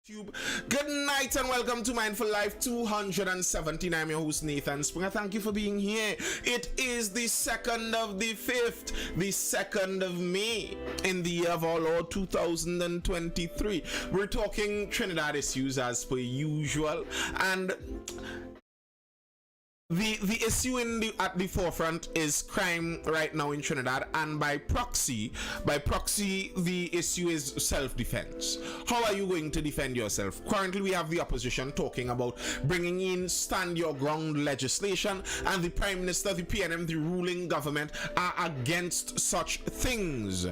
Good night and welcome to Mindful Life 217. I'm your host Nathan Springer. Thank you for being here. It is the 2nd of the 5th, the 2nd of May in the year of our Lord 2023. We're talking Trinidad issues as per usual, and the issue at the forefront is crime right now in Trinidad, and by proxy the issue is self-defense. How are you going to defend yourself? Currently we have the opposition talking about bringing in stand your ground legislation, and the Prime Minister, the PNM, the ruling government are against such things.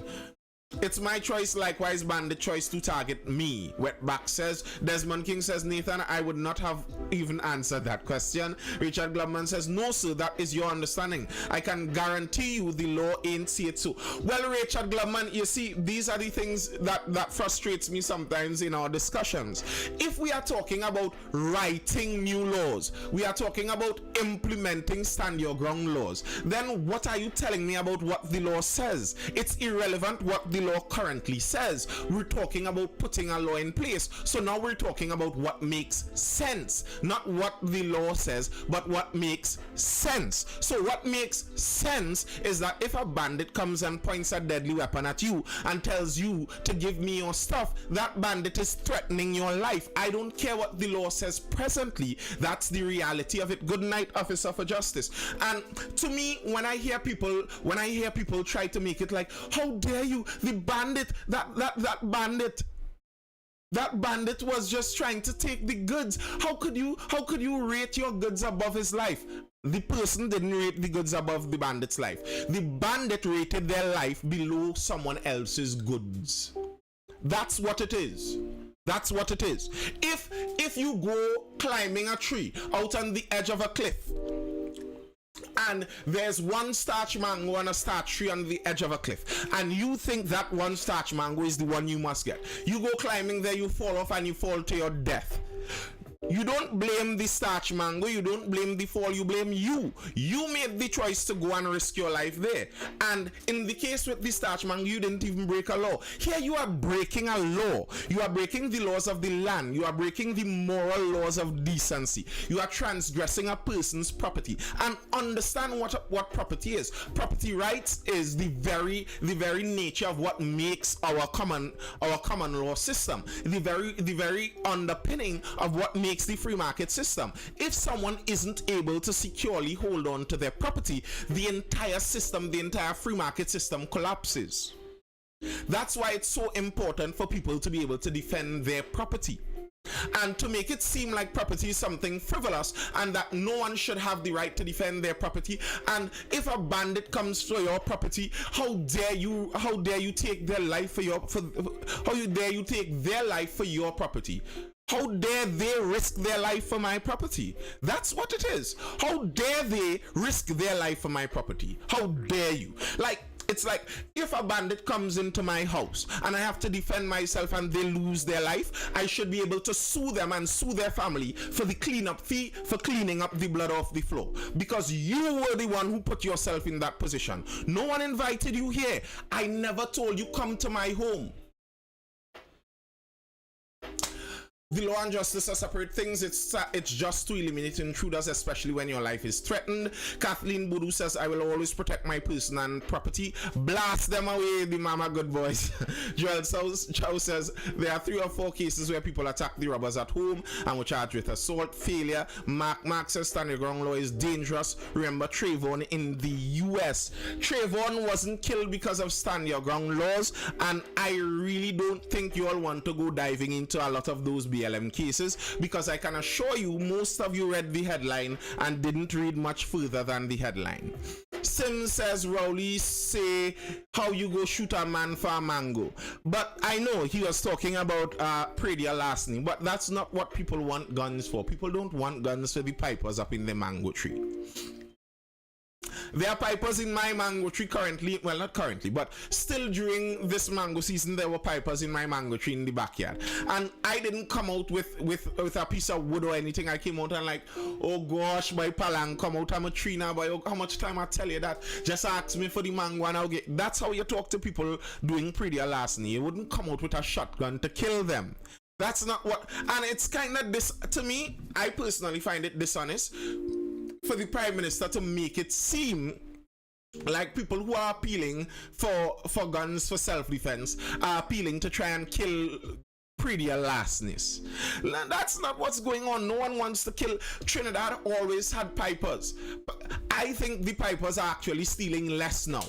It's my choice, likewise bandit choice to target me. Wetback says. Desmond King says, Nathan, I would not have even answered that question. Richard Glubman says, no sir, that is your understanding. I can guarantee you the law ain't see it so. Well, Richard Glubman, you see, these are the things that frustrates me sometimes in our discussions. If we are talking about writing new laws, we are talking about implementing stand your ground laws, then what are you telling me about what the law says? It's irrelevant what the law currently says. We're talking about putting a law in place. So now we're talking about what makes sense, not what the law says, but what makes sense. So what makes sense is that if a bandit comes and points a deadly weapon at you and tells you to give me your stuff, that bandit is threatening your life. I don't care what the law says presently. That's the reality of it. Good night, Officer for Justice. And to me, when I hear people try to make it like, how dare you, the bandit, that bandit was just trying to take the goods. How could you rate your goods above his life? The person didn't rate the goods above the bandit's life. The bandit rated their life below someone else's goods. That's what it is. That's what it is. If you go climbing a tree out on the edge of a cliff, and there's one starch mango and a starch tree on the edge of a cliff, and you think that one starch mango is the one you must get. You go climbing there, you fall off and you fall to your death. You don't blame the starch mango, you don't blame the fall, you blame you. You made the choice to go and risk your life there. And in the case with the starch mango, you didn't even break a law. Here you are breaking a law. You are breaking the laws of the land. You are breaking the moral laws of decency. You are transgressing a person's property. And understand what property is. Property rights is the very nature of what makes our common law system. The very underpinning of what makes the free market system. If someone isn't able to securely hold on to their property, the entire system, the entire free market system collapses. That's why it's so important for people to be able to defend their property, and to make it seem like property is something frivolous and that no one should have the right to defend their property. And if a bandit comes for your property, how dare you take their life for your property? How dare they risk their life for my property? That's what it is. How dare they risk their life for my property? How dare you? It's like if a bandit comes into my house and I have to defend myself and they lose their life, I should be able to sue them and sue their family for the cleanup fee for cleaning up the blood off the floor, because you were the one who put yourself in that position. No one invited you here. I never told you come to my home. The law and justice are separate things. It's just to eliminate intruders, especially when your life is threatened. Kathleen Boudou says, I will always protect my person and property. Blast them away, the mama good boys. Joel Chow says, there are 3 or 4 cases where people attack the robbers at home and were charged with assault. Failure. Mark says, stand your ground law is dangerous. Remember Trayvon in the US. Trayvon wasn't killed because of stand your ground laws, and I really don't think you all want to go diving into a lot of those BLM cases, because I can assure you most of you read the headline and didn't read much further than the headline. Sim says, Rowley say how you go shoot a man for a mango. But I know he was talking about Pradia last night, but that's not what people want guns for. People don't want guns for the pipers up in the mango tree. There are pipers in my mango tree currently. Well, not currently, but still during this mango season, there were pipers in my mango tree in the backyard. And I didn't come out with a piece of wood or anything. I came out and like, oh gosh, my palang come out. I'm a tree now, boy. How much time I tell you that? Just ask me for the mango and I'll get. That's how you talk to people doing pretty last night. You wouldn't come out with a shotgun to kill them. That's not what, and it's kind of this, to me, I personally find it dishonest for the Prime Minister to make it seem like people who are appealing for guns for self-defense are appealing to try and kill prettier lastness. That's not what's going on. No one wants to kill. Trinidad always had pipers, but I think the pipers are actually stealing less now.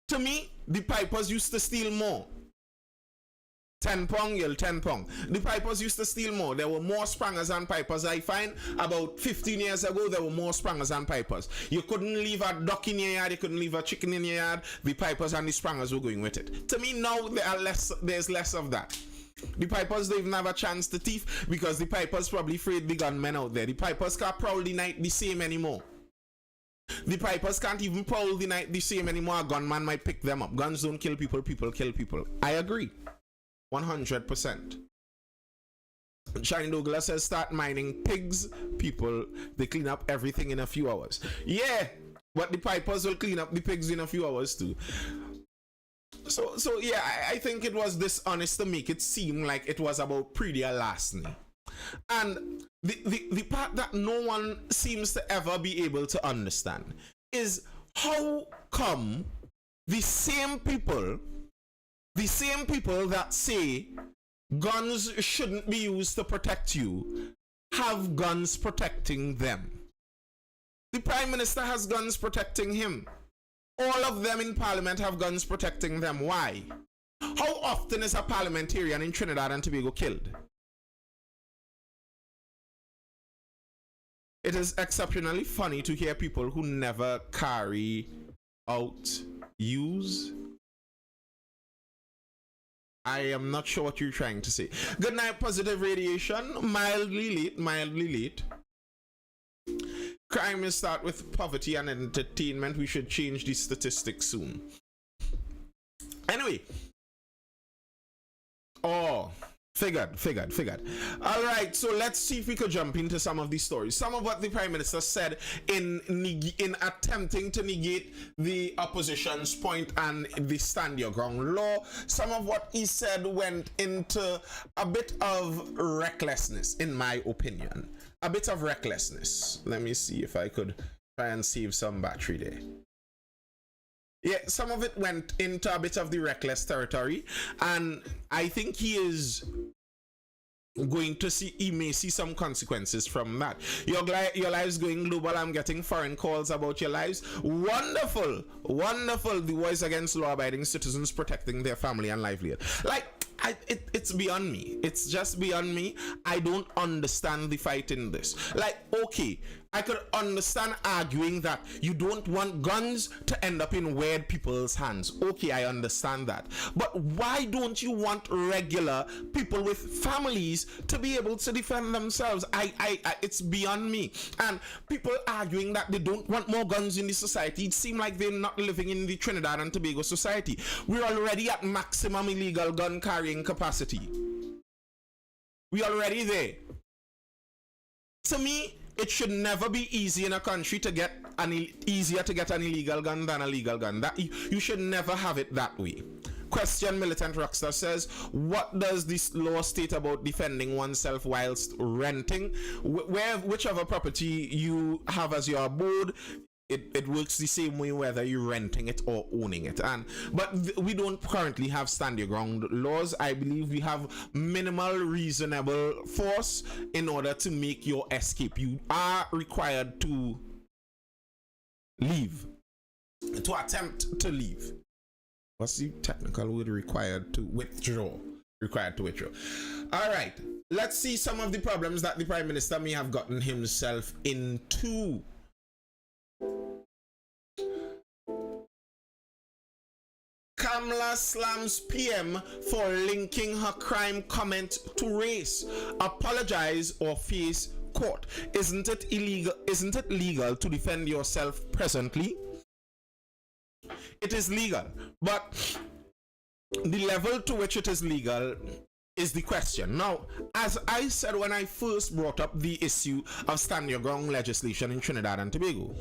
To me, the pipers used to steal more. 10 pound, you'll 10 pound. The pipers used to steal more. There were more sprangers than pipers. I find about 15 years ago, there were more sprangers than pipers. You couldn't leave a duck in your yard, you couldn't leave a chicken in your yard. The pipers and the sprangers were going with it. To me, now there's less of that. The pipers don't even have a chance to thief because the pipers probably afraid the gunmen out there. The pipers can't prowl the night the same anymore. The pipers can't even prowl the night the same anymore. A gunman might pick them up. Guns don't kill people, people kill people. I agree. 100%. Shiny Douglas says start mining pigs, people. They clean up everything in a few hours. Yeah, but the pipers will clean up the pigs in a few hours too. So yeah, I think it was dishonest to make it seem like it was about prettier larceny. And the part that no one seems to ever be able to understand is how come the same people that say guns shouldn't be used to protect you have guns protecting them. The Prime Minister has guns protecting him. All of them in Parliament have guns protecting them. Why? How often is a parliamentarian in Trinidad and Tobago killed? It is exceptionally funny to hear people who never carry out use. I am not sure what you're trying to say. Good night, positive radiation. Mildly late. Crime will start with poverty and entertainment. We should change the statistics soon. Anyway. Oh, figured. All right, so let's see if we could jump into some of these stories. Some of what the Prime Minister said in attempting to negate the opposition's point and the stand your ground law. Some of what he said went into a bit of recklessness, in my opinion. A bit of recklessness. Let me see if I could try and save some battery there. Yeah, some of it went into a bit of the reckless territory, and I think he is going to see, he may see some consequences from that. Your lives going global. I'm getting foreign calls about your lives. Wonderful. The Voice Against Law-Abiding Citizens Protecting Their Family and Livelihood. Like, it's beyond me. It's just beyond me. I don't understand the fight in this. Like, okay, I could understand arguing that you don't want guns to end up in weird people's hands. Okay, I understand that. But why don't you want regular people with families to be able to defend themselves? It's beyond me. And people arguing that they don't want more guns in the society, it seems like they're not living in the Trinidad and Tobago society. We're already at maximum illegal gun carrying capacity. We're already there. To me, it should never be easy in a country to get easier to get an illegal gun than a legal gun. That you should never have it that way. Question Militant Rockstar says, what does this law state about defending oneself whilst renting? Whichever property you have as your abode, it works the same way whether you're renting it or owning it. But we don't currently have stand your ground laws. I believe we have minimal reasonable force in order to make your escape. You are required to leave, to attempt to leave. What's the technical word? Required to withdraw. All right, let's see some of the problems that the Prime Minister may have gotten himself into. Kamala slams PM for linking her crime comment to race. Apologize or face court. Isn't it illegal? Isn't it legal to defend yourself presently? It is legal, but the level to which it is legal is the question. Now, as I said when I first brought up the issue of stand your ground legislation in Trinidad and Tobago,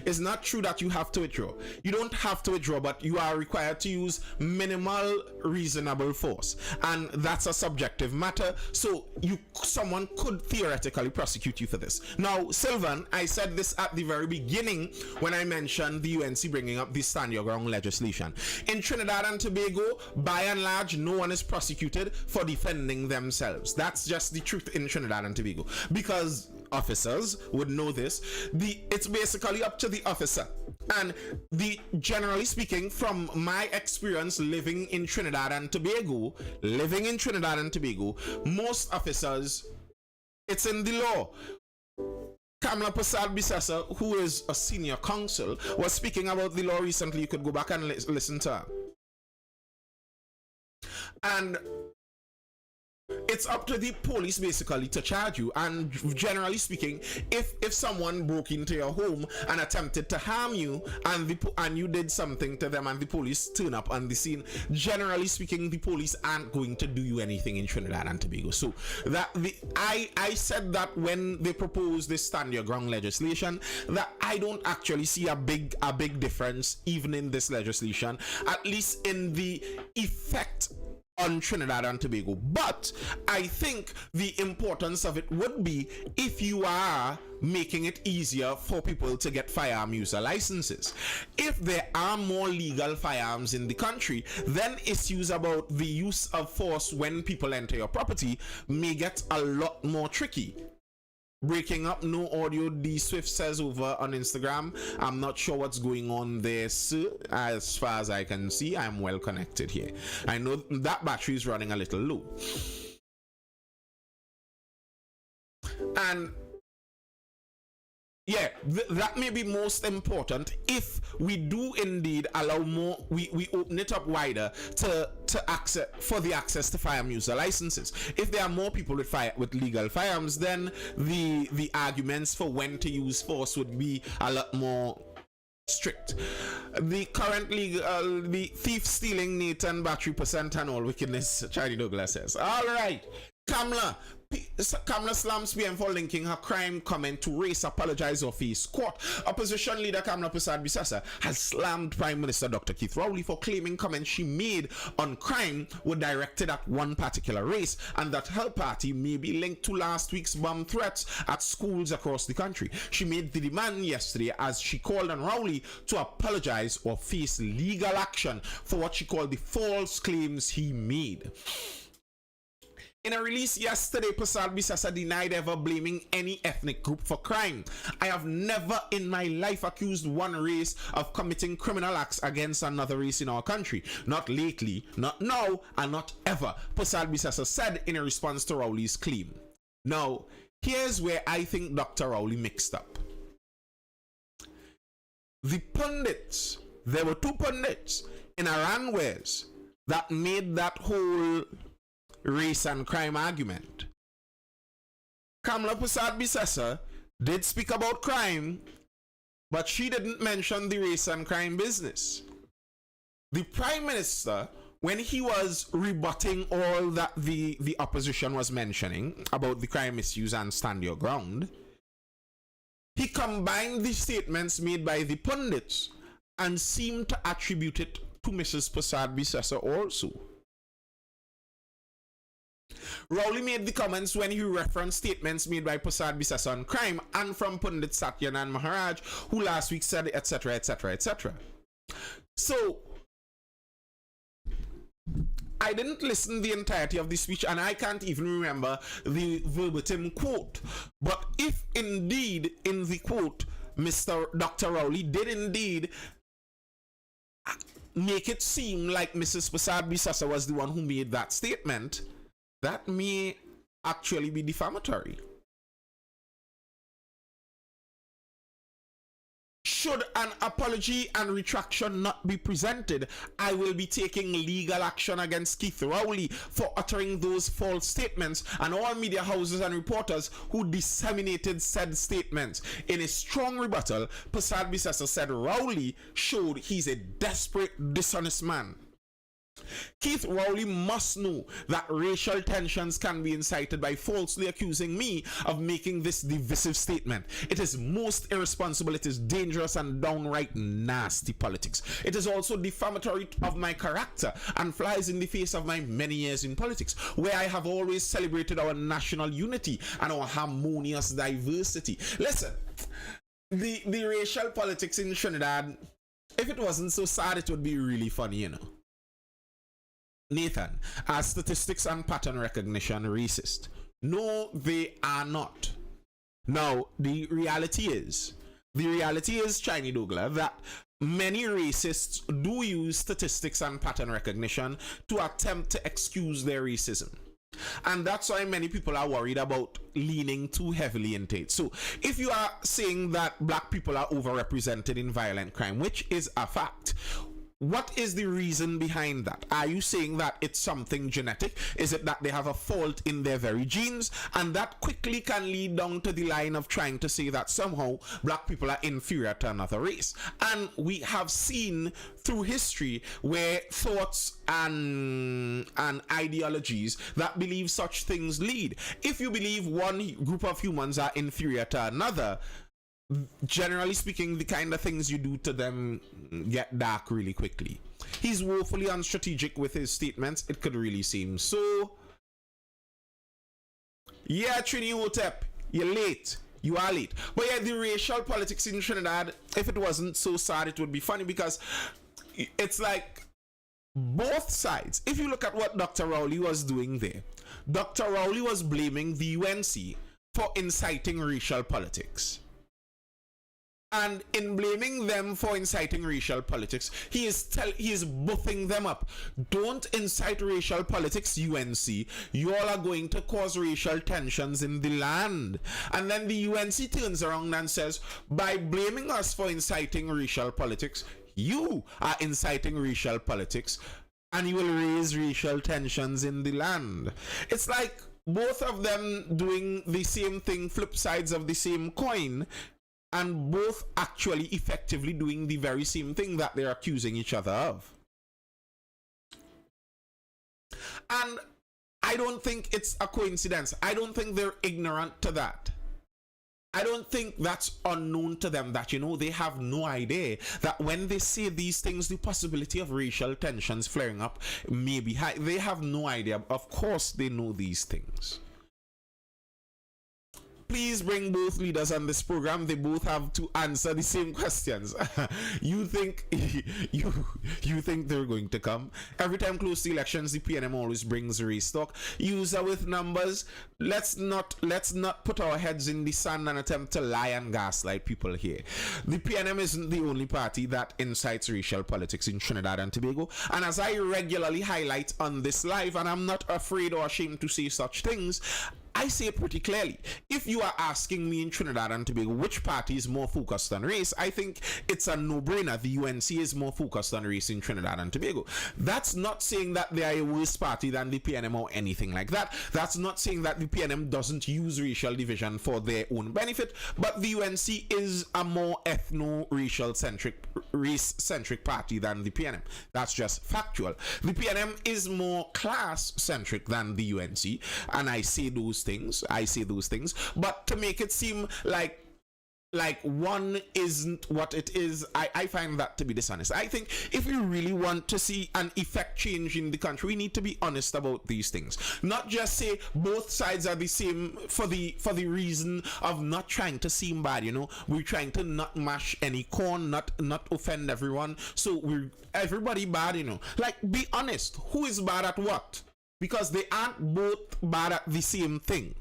It's not true that you have to withdraw. You don't have to withdraw, but you are required to use minimal reasonable force, and that's a subjective matter. So someone could theoretically prosecute you for this. Now, Sylvan, I said this at the very beginning when I mentioned the UNC bringing up the stand your ground legislation. In Trinidad and Tobago, by and large, no one is prosecuted for defending themselves. That's just the truth in Trinidad and Tobago, because officers would know this. It's basically up to the officer, and generally speaking, from my experience living in Trinidad and Tobago, most officers, it's in the law. Kamla Prasad Bisasa, who is a senior counsel, was speaking about the law recently. You could go back and listen to her. And it's up to the police basically to charge you. And generally speaking, if someone broke into your home and attempted to harm you, and you did something to them and the police turn up on the scene, generally speaking, the police aren't going to do you anything in Trinidad and Tobago. So I said that when they proposed this stand your ground legislation, that I don't actually see a big difference even in this legislation, at least in the effect on Trinidad and Tobago. But I think the importance of it would be if you are making it easier for people to get firearm user licenses. If there are more legal firearms in the country, then issues about the use of force when people enter your property may get a lot more tricky. Breaking up, no audio, D Swift says over on Instagram. I'm not sure what's going on there, sir. As far as I can see, I'm well connected here. I know that battery is running a little low. And yeah, that may be most important if we do indeed allow more, we open it up wider to access for the access to firearm user licenses. If there are more people with legal firearms, then the arguments for when to use force would be a lot more strict. The current legal, the thief stealing Nathan battery percent and all wickedness, Charlie Douglas says. All right, Kamla slams PM for linking her crime comment to race, apologize or face court. Opposition leader Kamla Prasad Bisasa has slammed Prime Minister Dr. Keith Rowley for claiming comments she made on crime were directed at one particular race, and that her party may be linked to last week's bomb threats at schools across the country. She made the demand yesterday as she called on Rowley to apologize or face legal action for what she called the false claims he made. In a release yesterday, Prasad Bisasa denied ever blaming any ethnic group for crime. I have never in my life accused one race of committing criminal acts against another race in our country. Not lately, not now, and not ever, Prasad Bisasa said in a response to Rowley's claim. Now, here's where I think Dr. Rowley mixed up. The pundits, there were two pundits in Iranwares that made that whole race and crime argument. Kamla Prasad Bisasa did speak about crime, but she didn't mention the race and crime business. The Prime Minister, when he was rebutting all that the opposition was mentioning about the crime issues and stand your ground, he combined the statements made by the pundits and seemed to attribute it to Mrs. Prasad Bisasa also. Rowley made the comments when he referenced statements made by Prasad Bisasa on crime and from Pundit Satyanand Maharaj, who last week said etc, etc, etc. So I didn't listen the entirety of the speech, and I can't even remember the verbatim quote. But if indeed in the quote Dr. Rowley did indeed make it seem like Mrs. Prasad Bisasa was the one who made that statement, that may actually be defamatory. Should an apology and retraction not be presented, I will be taking legal action against Keith Rowley for uttering those false statements and all media houses and reporters who disseminated said statements. In a strong rebuttal, Prasad Bisasa said Rowley showed he's a desperate, dishonest man. Keith Rowley must know that racial tensions can be incited by falsely accusing me of making this divisive statement. It is most irresponsible, it is dangerous and downright nasty politics. It is also defamatory of my character and flies in the face of my many years in politics, where I have always celebrated our national unity and our harmonious diversity. Listen, the racial politics in Trinidad, if it wasn't so sad, it would be really funny, you know. Nathan, are statistics and pattern recognition racist? No, they are not. Now, the reality is, Chiny Douglas, that many racists do use statistics and pattern recognition to attempt to excuse their racism. And that's why many people are worried about leaning too heavily into it. So if you are saying that black people are overrepresented in violent crime, which is a fact, what is the reason behind that? Are you saying that it's something genetic? Is it that they have a fault in their very genes? And that quickly can lead down to the line of trying to say that somehow black people are inferior to another race. And we have seen through history where thoughts and ideologies that believe such things lead. If you believe one group of humans are inferior to another, generally speaking, the kind of things you do to them get dark really quickly. He's woefully unstrategic with his statements, it could really seem so. Yeah, Trini Hotep, you're late. You are late. But yeah, the racial politics in Trinidad, if it wasn't so sad, it would be funny, because it's like both sides. If you look at what Dr. Rowley was doing there, Dr. Rowley was blaming the UNC for inciting racial politics. And in blaming them for inciting racial politics, he is buffing them up. Don't incite racial politics, UNC. You all are going to cause racial tensions in the land. And then the UNC turns around and says, by blaming us for inciting racial politics, you are inciting racial politics, and you will raise racial tensions in the land. It's like both of them doing the same thing, flip sides of the same coin, and both actually effectively doing the very same thing that they're accusing each other of. And I don't think it's a coincidence. I don't think they're ignorant to that. I don't think that's unknown to them, that, you know, they have no idea that when they say these things, the possibility of racial tensions flaring up may be high. They have no idea. Of course they know these things. Please bring both leaders on this program. They both have to answer the same questions. You think you think they're going to come? Every time close to elections, the PNM always brings race talk. User with numbers. Let's not put our heads in the sand and attempt to lie and gaslight people here. The PNM isn't the only party that incites racial politics in Trinidad and Tobago. And as I regularly highlight on this live, and I'm not afraid or ashamed to say such things, I say it pretty clearly. If you are asking me in Trinidad and Tobago which party is more focused on race, I think it's a no-brainer. The UNC is more focused on race in Trinidad and Tobago. That's not saying that they are a worse party than the PNM or anything like that. That's not saying that the PNM doesn't use racial division for their own benefit, but the UNC is a more ethno-racial centric, race-centric party than the PNM. That's just factual. The PNM is more class-centric than the UNC, and I say those things, but to make it seem like one isn't what it is, I find that to be dishonest. I think if we really want to see an effect change in the country, we need to be honest about these things. Not just say both sides are the same for the reason of not trying to seem bad, you know. We're trying to not mash any corn, not offend everyone. So we're everybody bad, you know. Like, be honest. Who is bad at what? Because they aren't both bad at the same thing.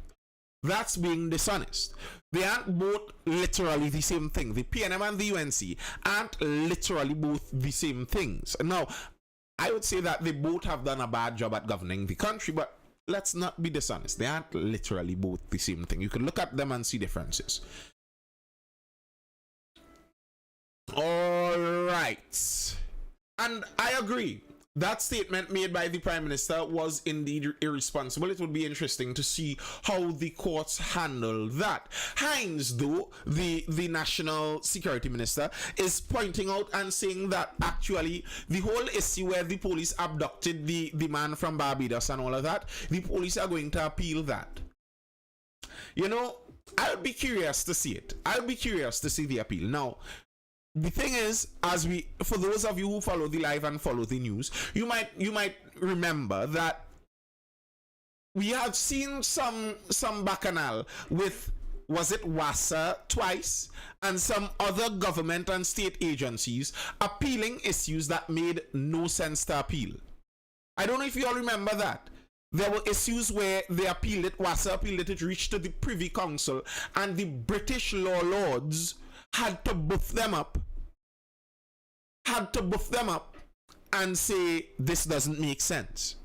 That's being dishonest. They aren't both literally the same thing. The PNM and the UNC aren't literally both the same things. Now, I would say that they both have done a bad job at governing the country, but let's not be dishonest. They aren't literally both the same thing. You can look at them and see differences. All right. And I agree. that statement made by the Prime Minister was indeed irresponsible. It would be interesting to see how the courts handle that. Hines, though, the National Security Minister, is pointing out and saying that actually the whole issue where the police abducted the man from Barbados and all of that, the police are going to appeal that. You know, I'll be curious to see it. I'll be curious to see the appeal. Now, the thing is, for those of you who follow the live and follow the news, you might remember that we have seen some bacchanal with, was it WASA twice, and some other government and state agencies appealing issues that made no sense to appeal. I don't know if you all remember that. There were issues where they appealed it, WASA appealed it, it reached to the Privy Council, and the British law lords had to buff them up and say this doesn't make sense.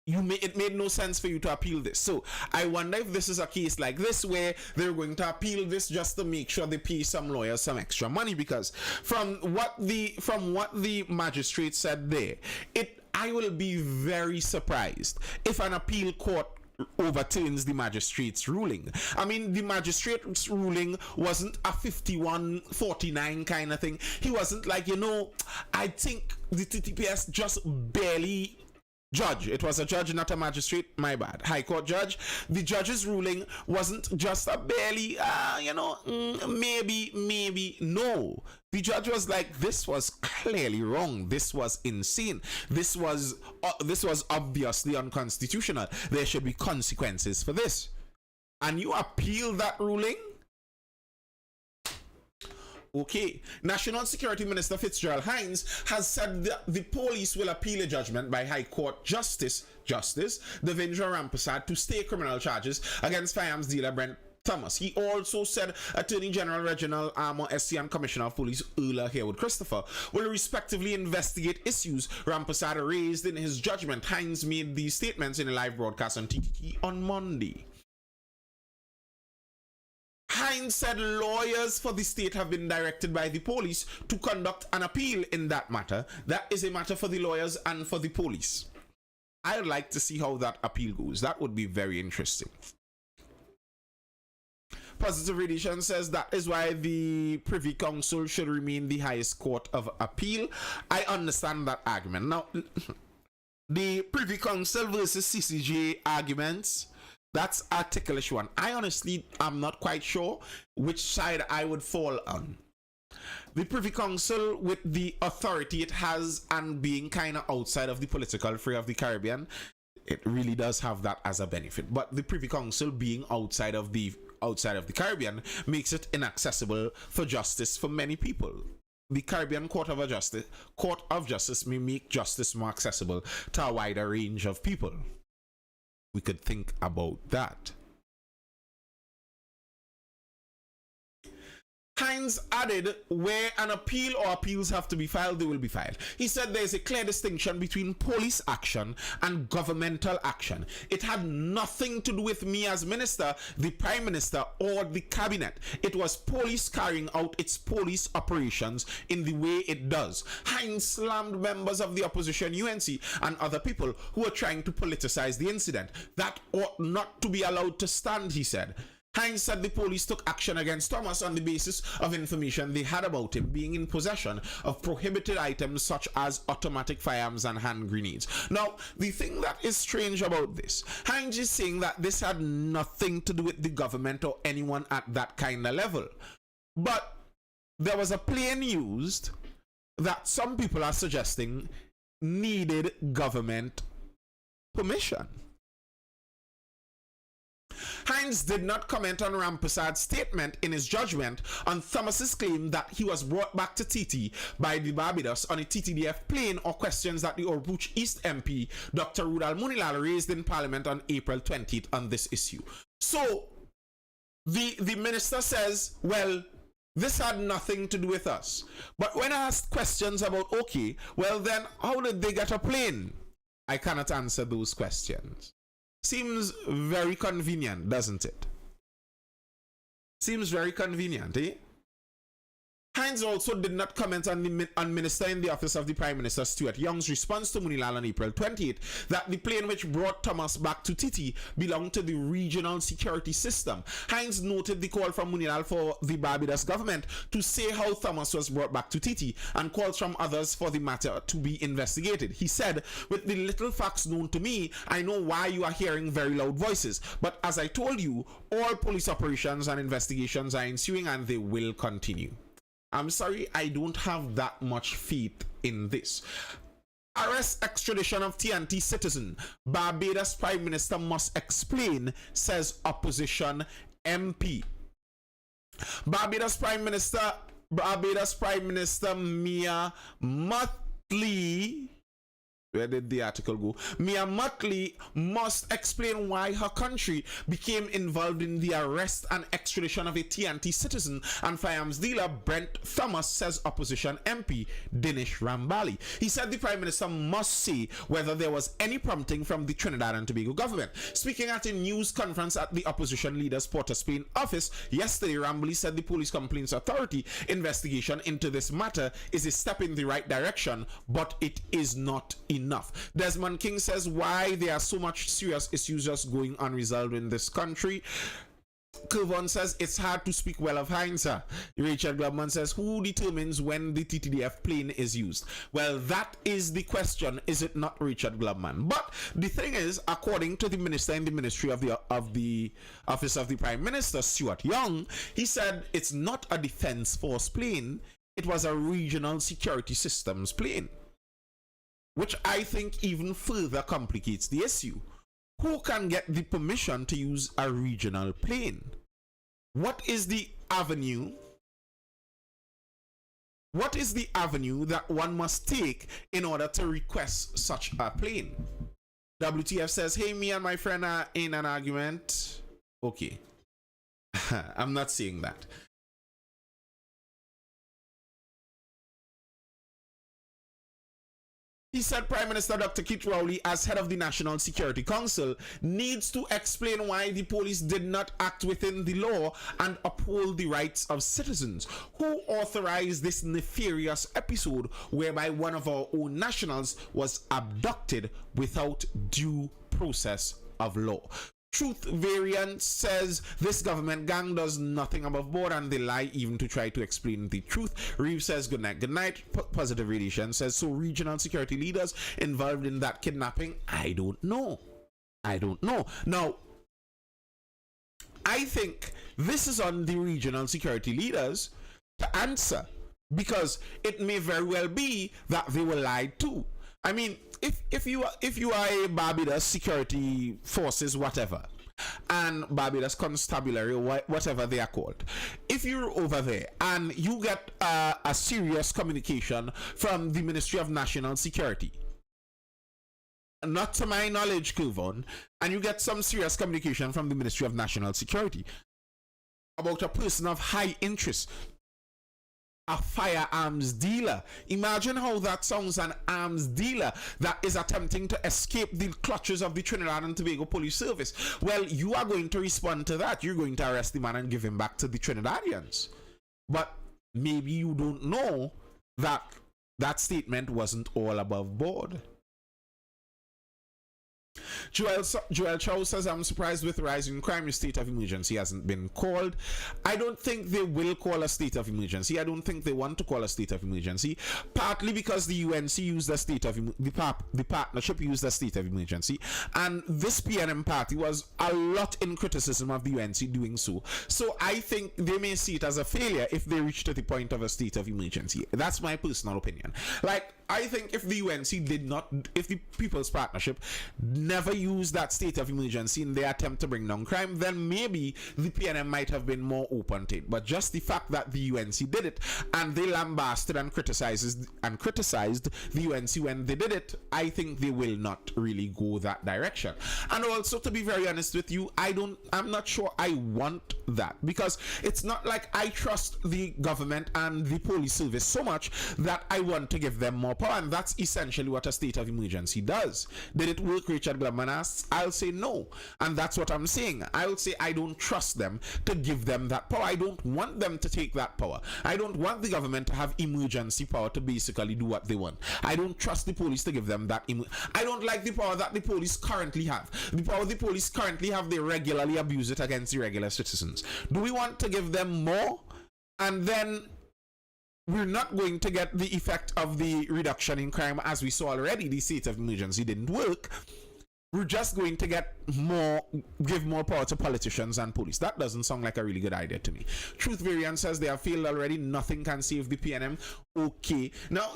It made no sense for you to appeal this. So I wonder if this is a case like this where they're going to appeal this just to make sure they pay some lawyers some extra money, because from what the magistrate said there, I will be very surprised if an appeal court overturns the magistrate's ruling. I mean, the magistrate's ruling wasn't a 51-49 kind of thing. He wasn't like, I think the TTPS just barely judge. It was a judge, not a magistrate. My bad. High Court judge. The judge's ruling wasn't just a barely, maybe. No. The judge was like, this was clearly wrong. This was insane. This was obviously unconstitutional. There should be consequences for this. And you appeal that ruling? Okay. National Security Minister Fitzgerald Hines has said that the police will appeal a judgment by High Court Justice Devendra Rampersad to stay criminal charges against firearms dealer Brent Thomas. He also said Attorney General Reginald Armour, SC, and Commissioner of Police Erla Harewood Christopher will respectively investigate issues Rampersad raised in his judgment. Hines made these statements in a live broadcast on TTT on Monday. Hines said lawyers for the state have been directed by the police to conduct an appeal in that matter. That is a matter for the lawyers and for the police. I would like to see how that appeal goes. That would be very interesting. Positive Radiation says that is why the Privy Council should remain the highest court of appeal. I understand that argument. Now, the Privy Council versus CCJ arguments, that's a ticklish one. I honestly am not quite sure which side I would fall on. The Privy Council, with the authority it has and being kind of outside of the political fray of the Caribbean, it really does have that as a benefit. But the Privy Council being outside of the Caribbean makes it inaccessible for justice for many people. The Caribbean Court of Justice may make justice more accessible to a wider range of people. We could think about that. Hines added, where an appeal or appeals have to be filed, they will be filed. He said there is a clear distinction between police action and governmental action. It had nothing to do with me as minister, the Prime Minister, or the cabinet. It was police carrying out its police operations in the way it does. Hines slammed members of the opposition, UNC, and other people who were trying to politicize the incident. That ought not to be allowed to stand, he said. Hines said the police took action against Thomas on the basis of information they had about him being in possession of prohibited items such as automatic firearms and hand grenades. Now, the thing that is strange about this, Hines is saying that this had nothing to do with the government or anyone at that kind of level. But there was a plane used that some people are suggesting needed government permission. Hines did not comment on Rampersad's statement in his judgment on Thomas's claim that he was brought back to TT by the Barbados on a TTDF plane, or questions that the Orbooch East MP Dr. Rudal Munilal raised in Parliament on April 20th on this issue. So the minister says, well, this had nothing to do with us. But when I asked questions about, okay, well then how did they get a plane? I cannot answer those questions. Seems very convenient, doesn't it? Seems very convenient, eh? Hines also did not comment on Minister in the Office of the Prime Minister Stuart Young's response to Munilal on April 28 that the plane which brought Thomas back to Titi belonged to the regional security system. Hines noted the call from Munilal for the Barbados government to say how Thomas was brought back to Titi and calls from others for the matter to be investigated. He said, "With the little facts known to me, I know why you are hearing very loud voices. But as I told you, all police operations and investigations are ensuing and they will continue." I'm sorry, I don't have that much faith in this. Arrest extradition of TNT citizen. Barbados Prime Minister must explain, says opposition MP. Barbados Prime Minister Mia Mottley. Where did the article go? Mia Mottley must explain why her country became involved in the arrest and extradition of a TNT citizen and firearms dealer Brent Thomas, says opposition MP Dinesh Rambali. He said the Prime Minister must say whether there was any prompting from the Trinidad and Tobago government. Speaking at a news conference at the opposition leader's Port of Spain office yesterday, Rambali said the Police Complaints Authority investigation into this matter is a step in the right direction, but it is not enough. Desmond King says why there are so much serious issues just going unresolved in this country. Kevon says it's hard to speak well of Hines. Richard Glubman says who determins when the TTDF plane is used? Well, that is the question, is it not, Richard Glubman? But the thing is, according to the minister in the Ministry of the Office of the Prime Minister, Stuart Young, he said it's not a defense force plane, it was a regional security systems plane, which I think even further complicates the issue. Who can get the permission to use a regional plane? What is the avenue? What is the avenue that one must take in order to request such a plane? WTF says, hey, me and my friend are in an argument. Okay. I'm not saying that. He said Prime Minister Dr. Keith Rowley, as head of the National Security Council, needs to explain why the police did not act within the law and uphold the rights of citizens. Who authorized this nefarious episode whereby one of our own nationals was abducted without due process of law? Truth Variant says this government gang does nothing above board and they lie even to try to explain the truth. Reeves says good night. Good night. Positive Radiation says so regional security leaders involved in that kidnapping? I don't know. Now, I think this is on the regional security leaders to answer, because it may very well be that they were lied to. I mean, if you are a Barbados security forces, whatever, and Barbados constabulary, whatever they are called, if you're over there and you get a serious communication from the Ministry of National Security, not to my knowledge, Kuvon, and you get some serious communication from the Ministry of National Security about a person of high interest, a firearms dealer. Imagine how that sounds, an arms dealer that is attempting to escape the clutches of the Trinidad and Tobago Police Service. Well, you are going to respond to that. You're going to arrest the man and give him back to the Trinidadians. But maybe you don't know that that statement wasn't all above board. Joel Chow says, I'm surprised with rising crime. A state of emergency hasn't been called. I don't think they will call a state of emergency. I don't think they want to call a state of emergency, partly because the UNC used a state of the partnership used a state of emergency, and this PNM party was a lot in criticism of the UNC doing so. So I think they may see it as a failure if they reach to the point of a state of emergency. That's my personal opinion. Like, I think if the UNC did not, if the People's Partnership never used that state of emergency in their attempt to bring down crime, then maybe the PNM might have been more open to it. But just the fact that the UNC did it, and they lambasted and criticized the UNC when they did it, I think they will not really go that direction. And also, to be very honest with you, I'm not sure I want that, because it's not like I trust the government and the police service so much that I want to give them more power, and that's essentially what a state of emergency does. Did it work, Richard Glubman asks? I'll say no, and that's what I'm saying. I will say I don't trust them to give them that power. I don't want them to take that power. I don't want the government to have emergency power to basically do what they want. I don't trust the police to give them that. I don't like the power that the police currently have. The power the police currently have, they regularly abuse it against the regular citizens. Do we want to give them more? And then we're not going to get the effect of the reduction in crime. As we saw already, the state of emergency didn't work. We're just going to get more, give more power to politicians and police. That doesn't sound like a really good idea to me. Truth Variant says they have failed already. Nothing can save the PNM. Okay. Now,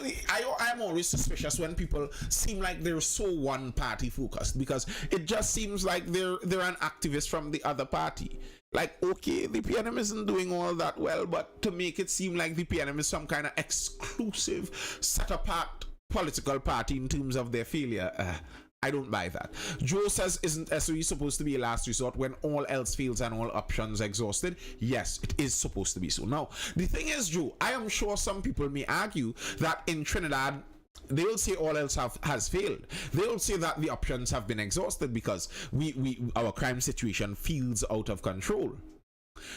I'm always suspicious when people seem like they're so one-party focused, because it just seems like they're an activist from the other party. Like, okay, the PNM isn't doing all that well, but to make it seem like the PNM is some kind of exclusive, set-apart political party in terms of their failure, I don't buy that. Joe says, isn't SOE supposed to be a last resort when all else fails and all options exhausted? Yes, it is supposed to be so. Now, the thing is, Joe, I am sure some people may argue that in Trinidad, they'll say all else has failed. They'll say that the options have been exhausted because our crime situation feels out of control.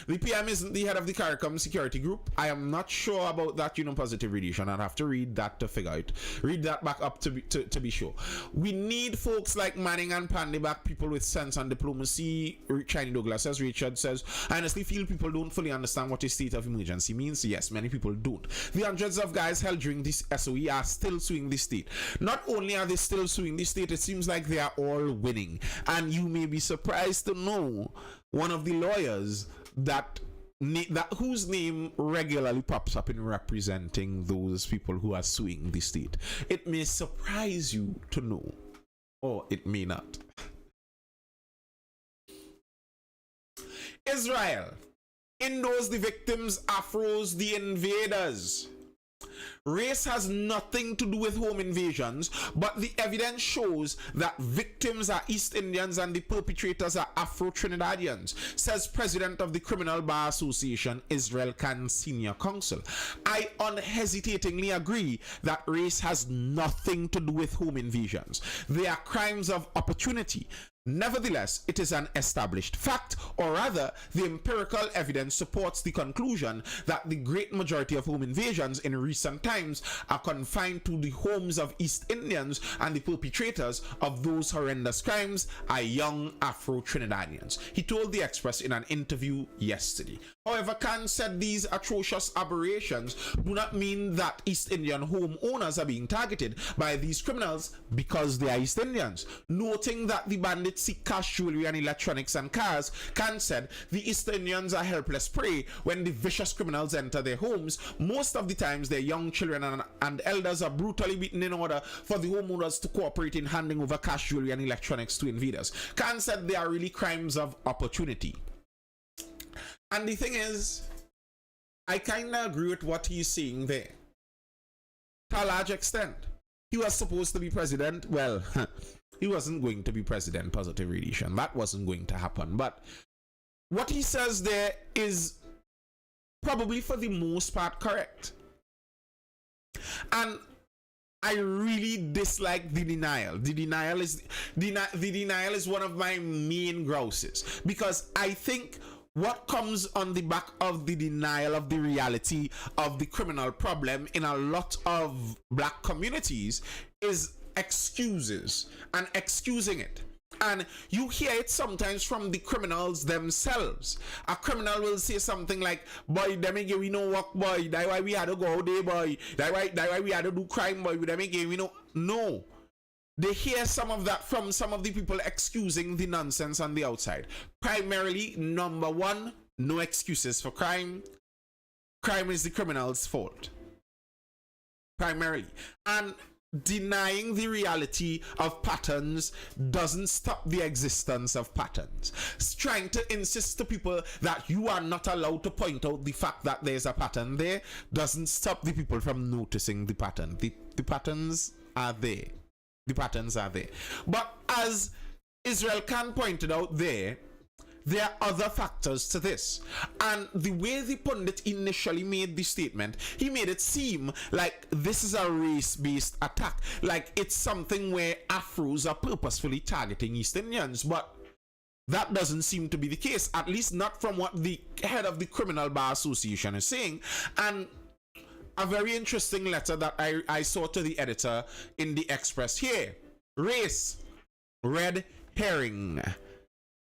The PM isn't the head of the CARICOM security group. I am not sure about that, positive radiation. I'd have to read that to figure out. Read that back up to be sure. We need folks like Manning and Pandy back, people with sense and diplomacy. Chiny Douglas says, Richard says, I honestly feel people don't fully understand what a state of emergency means. Yes, many people don't. The hundreds of guys held during this SOE are still suing the state. Not only are they still suing the state, it seems like they are all winning. And you may be surprised to know one of the lawyers that whose name regularly pops up in representing those people who are suing the state. It may surprise you to know, or it may not. Israel endows the victims, Afros the invaders. Race has nothing to do with home invasions, but the evidence shows that victims are East Indians and the perpetrators are Afro-Trinidadians, says President of the Criminal Bar Association, Israel Khan Senior Counsel. I unhesitatingly agree that race has nothing to do with home invasions. They are crimes of opportunity. Nevertheless, it is an established fact, or rather, the empirical evidence supports the conclusion that the great majority of home invasions in recent times are confined to the homes of East Indians, and the perpetrators of those horrendous crimes are young Afro-Trinidadians, he told the Express in an interview yesterday. However, Khan said these atrocious aberrations do not mean that East Indian homeowners are being targeted by these criminals because they are East Indians. Noting that the bandits seek cash, jewelry, and electronics and cars, Khan said the East Indians are helpless prey when the vicious criminals enter their homes. Most of the times, their young children and elders are brutally beaten in order for the homeowners to cooperate in handing over cash, jewelry, and electronics to invaders. Khan said they are really crimes of opportunity. And the thing is, I kind of agree with what he's saying there. To a large extent. He was supposed to be president. Well, he wasn't going to be president, positive radiation. That wasn't going to happen. But what he says there is probably for the most part correct. And I really dislike the denial. The denial is one of my main grouses, because I think what comes on the back of the denial of the reality of the criminal problem in a lot of black communities is excuses and excusing it. And you hear it sometimes from the criminals themselves. A criminal will say something like, boy, them again we no work, boy, that's why we had to go out there, boy, that's why we had to do crime, boy, them again we know. No. They hear some of that from some of the people excusing the nonsense on the outside. Primarily, number one, no excuses for crime. Crime is the criminal's fault. Primarily. And denying the reality of patterns doesn't stop the existence of patterns. Trying to insist to people that you are not allowed to point out the fact that there's a pattern there doesn't stop the people from noticing the pattern. The patterns are there. The patterns are there. But as Israel Khan pointed out there, there are other factors to this. And the way the pundit initially made the statement, he made it seem like this is a race-based attack. Like it's something where Afros are purposefully targeting East Indians. But that doesn't seem to be the case, at least not from what the head of the Criminal Bar Association is saying. And a very interesting letter that I saw to the editor in the Express here. Race, red herring.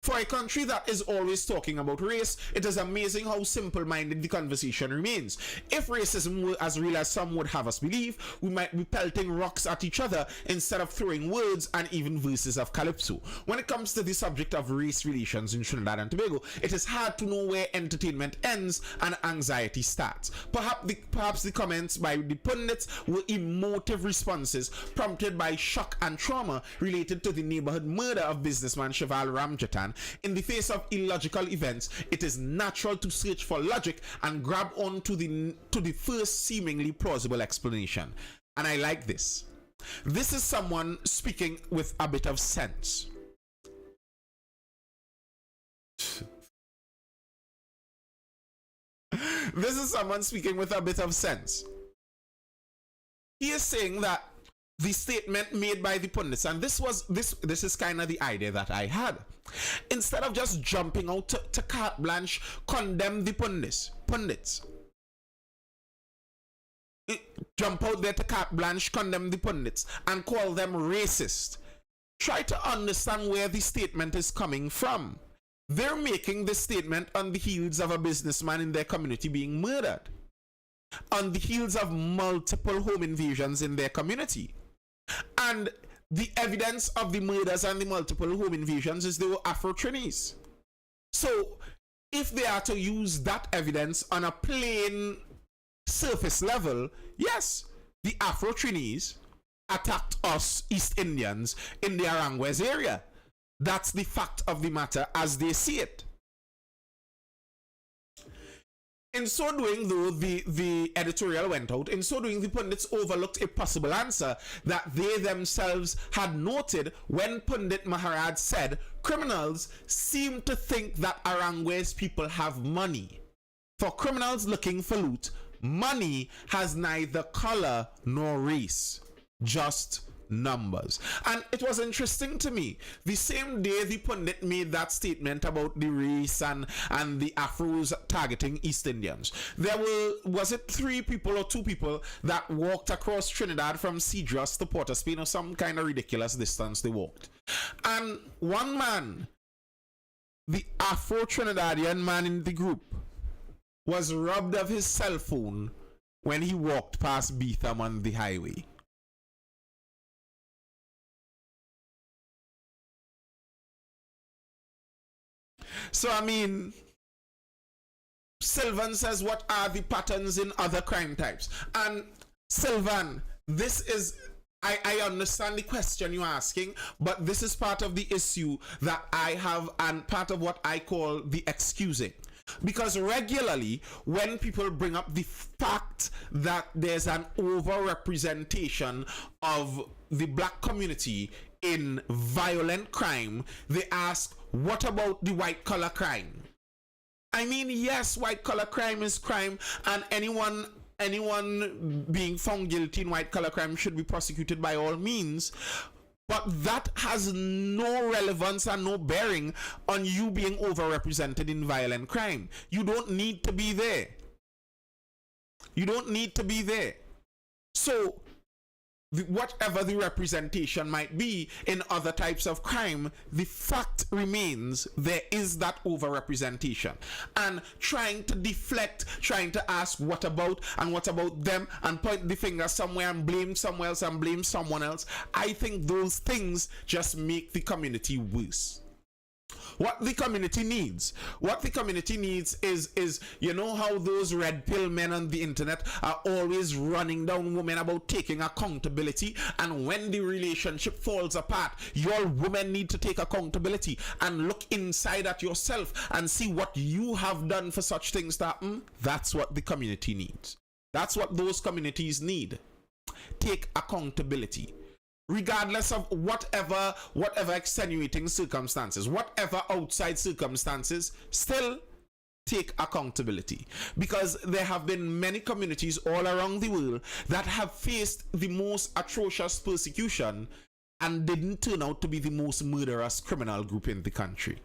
For a country that is always talking about race, it is amazing how simple-minded the conversation remains. If racism were as real as some would have us believe, we might be pelting rocks at each other instead of throwing words and even verses of calypso. When it comes to the subject of race relations in Trinidad and Tobago, it is hard to know where entertainment ends and anxiety starts. Perhaps the comments by the pundits were emotive responses prompted by shock and trauma related to the neighborhood murder of businessman Cheval Ramjatan. In the face of illogical events, it is natural to search for logic and grab on to the first seemingly plausible explanation. And I like this. This is someone speaking with a bit of sense. This is someone speaking with a bit of sense. He is saying that the statement made by the pundits, and this is kind of the idea that I had. Instead of just jumping out to carte blanche, condemn the pundits. Jump out there to carte blanche, condemn the pundits, and call them racist. Try to understand where the statement is coming from. They're making this statement on the heels of a businessman in their community being murdered, on the heels of multiple home invasions in their community. And the evidence of the murders and the multiple home invasions is they were Afro-Trinis. So if they are to use that evidence on a plain surface level, yes, the Afro-Trinis attacked us East Indians in the Aranguez area. That's the fact of the matter as they see it. In so doing, though, the editorial went out. In so doing, the pundits overlooked a possible answer that they themselves had noted when Pundit Maharaj said, criminals seem to think that Aranguez people have money. For criminals looking for loot, money has neither color nor race, just numbers. And it was interesting to me, the same day the pundit made that statement about the race and the Afros targeting East Indians, there were, was it 3 people or 2 people that walked across Trinidad from Cedros to Port of Spain, or some kind of ridiculous distance they walked, and one man, the Afro-Trinidadian man in the group, was robbed of his cell phone when he walked past Beetham on the highway. So, I mean, Sylvan says, what are the patterns in other crime types? And Sylvan, this is, I understand the question you're asking, but this is part of the issue that I have and part of what I call the excusing. Because regularly, when people bring up the fact that there's an overrepresentation of the black community in violent crime, they ask, what about the white collar crime? I mean, yes, white collar crime is crime, and anyone being found guilty in white collar crime should be prosecuted by all means. But that has no relevance and no bearing on you being overrepresented in violent crime. You don't need to be there. You don't need to be there. So, whatever the representation might be in other types of crime, the fact remains there is that overrepresentation. And trying to deflect, trying to ask what about and what about them, and point the finger somewhere and blame somewhere else and blame someone else, I think those things just make the community worse. What the community needs is, you know how those red pill men on the internet are always running down women about taking accountability, and when the relationship falls apart, your women need to take accountability and look inside at yourself and see what you have done for such things to happen. That's what the community needs. That's what those communities need. Take accountability. regardless of whatever extenuating circumstances, whatever outside circumstances, still take accountability, because there have been many communities all around the world that have faced the most atrocious persecution and didn't turn out to be the most murderous criminal group in the country.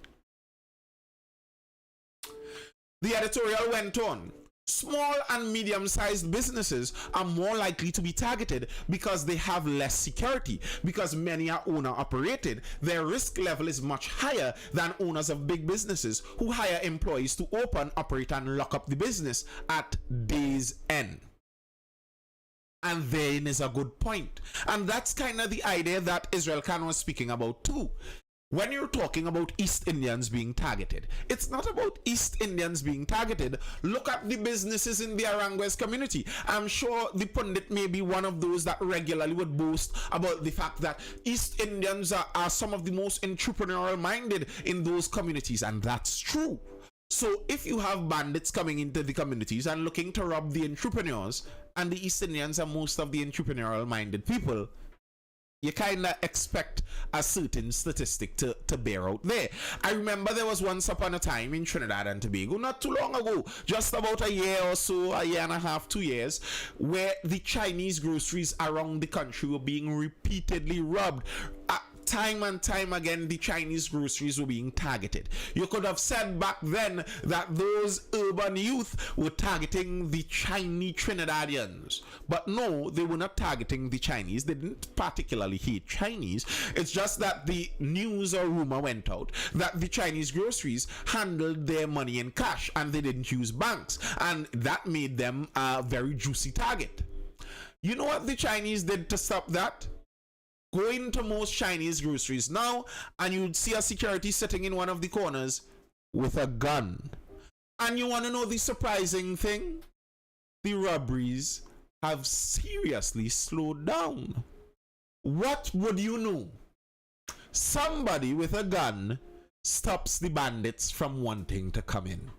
The editorial went on. Small and medium-sized businesses are more likely to be targeted because they have less security. Because many are owner-operated, their risk level is much higher than owners of big businesses who hire employees to open, operate, and lock up the business at day's end. And therein is a good point. And that's kind of the idea that Israel Khan was speaking about too. When you're talking about East Indians being targeted, it's not about East Indians being targeted. Look at the businesses in the Aranguez community. I'm sure the pundit may be one of those that regularly would boast about the fact that East Indians are some of the most entrepreneurial minded in those communities, and that's true. So if you have bandits coming into the communities and looking to rob the entrepreneurs, and the East Indians are most of the entrepreneurial minded people, you kind of expect a certain statistic to bear out there. I remember there was once upon a time in Trinidad and Tobago, not too long ago, just about a year or so, a year and a half, 2 years, where the Chinese groceries around the country were being repeatedly robbed. Time and time again, the Chinese groceries were being targeted. You could have said back then that those urban youth were targeting the Chinese Trinidadians. But no, they were not targeting the Chinese. They didn't particularly hate Chinese. It's just that the news or rumor went out that the Chinese groceries handled their money in cash and they didn't use banks. And that made them a very juicy target. You know what the Chinese did to stop that? Go into most Chinese groceries now and you'd see a security sitting in one of the corners with a gun. And you want to know the surprising thing? The robberies have seriously slowed down. What would you know? Somebody with a gun stops the bandits from wanting to come in.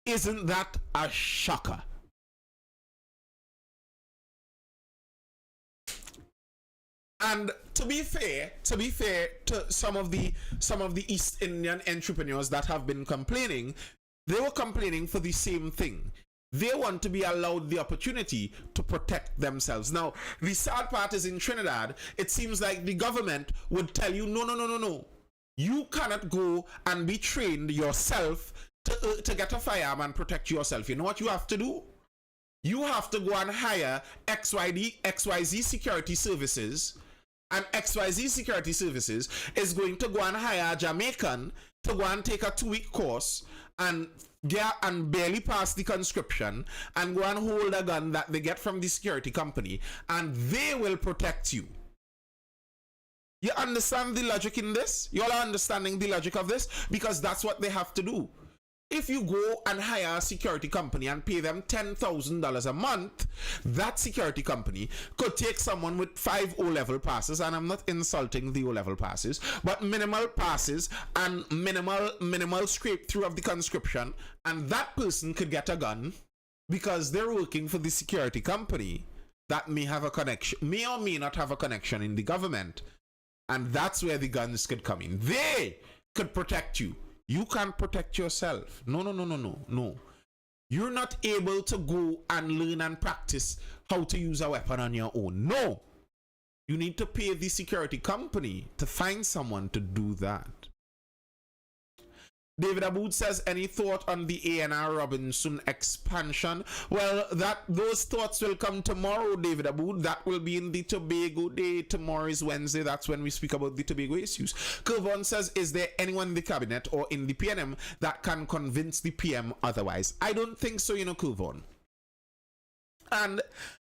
Isn't that a shocker? And to be fair to some of the East Indian entrepreneurs that have been complaining, they were complaining for the same thing. They want to be allowed the opportunity to protect themselves. Now, the sad part is in Trinidad, it seems like the government would tell you, no. You cannot go and be trained yourself to get a firearm and protect yourself. You know what you have to do? You have to go and hire XYZ Security Services. And XYZ Security Services is going to go and hire a Jamaican to go and take a 2-week course and barely pass the conscription and go and hold a gun that they get from the security company, and they will protect you. You understand the logic in this? You all are understanding the logic of this? Because that's what they have to do. If you go and hire a security company and pay them $10,000 a month, that security company could take someone with 5 O-level passes, and I'm not insulting the O-level passes, but minimal passes and minimal scrape through of the conscription, and that person could get a gun because they're working for the security company that may have a connection, may or may not have a connection in the government, and that's where the guns could come in. They could protect you. You can't protect yourself. No. You're not able to go and learn and practice how to use a weapon on your own. No. You need to pay the security company to find someone to do that. David Aboud says, any thought on the A&R Robinson expansion? Well, those thoughts will come tomorrow, David Aboud. That will be in the Tobago Day. Tomorrow is Wednesday. That's when we speak about the Tobago issues. Kervon says, is there anyone in the cabinet or in the PNM that can convince the PM otherwise? I don't think so, Kervon. And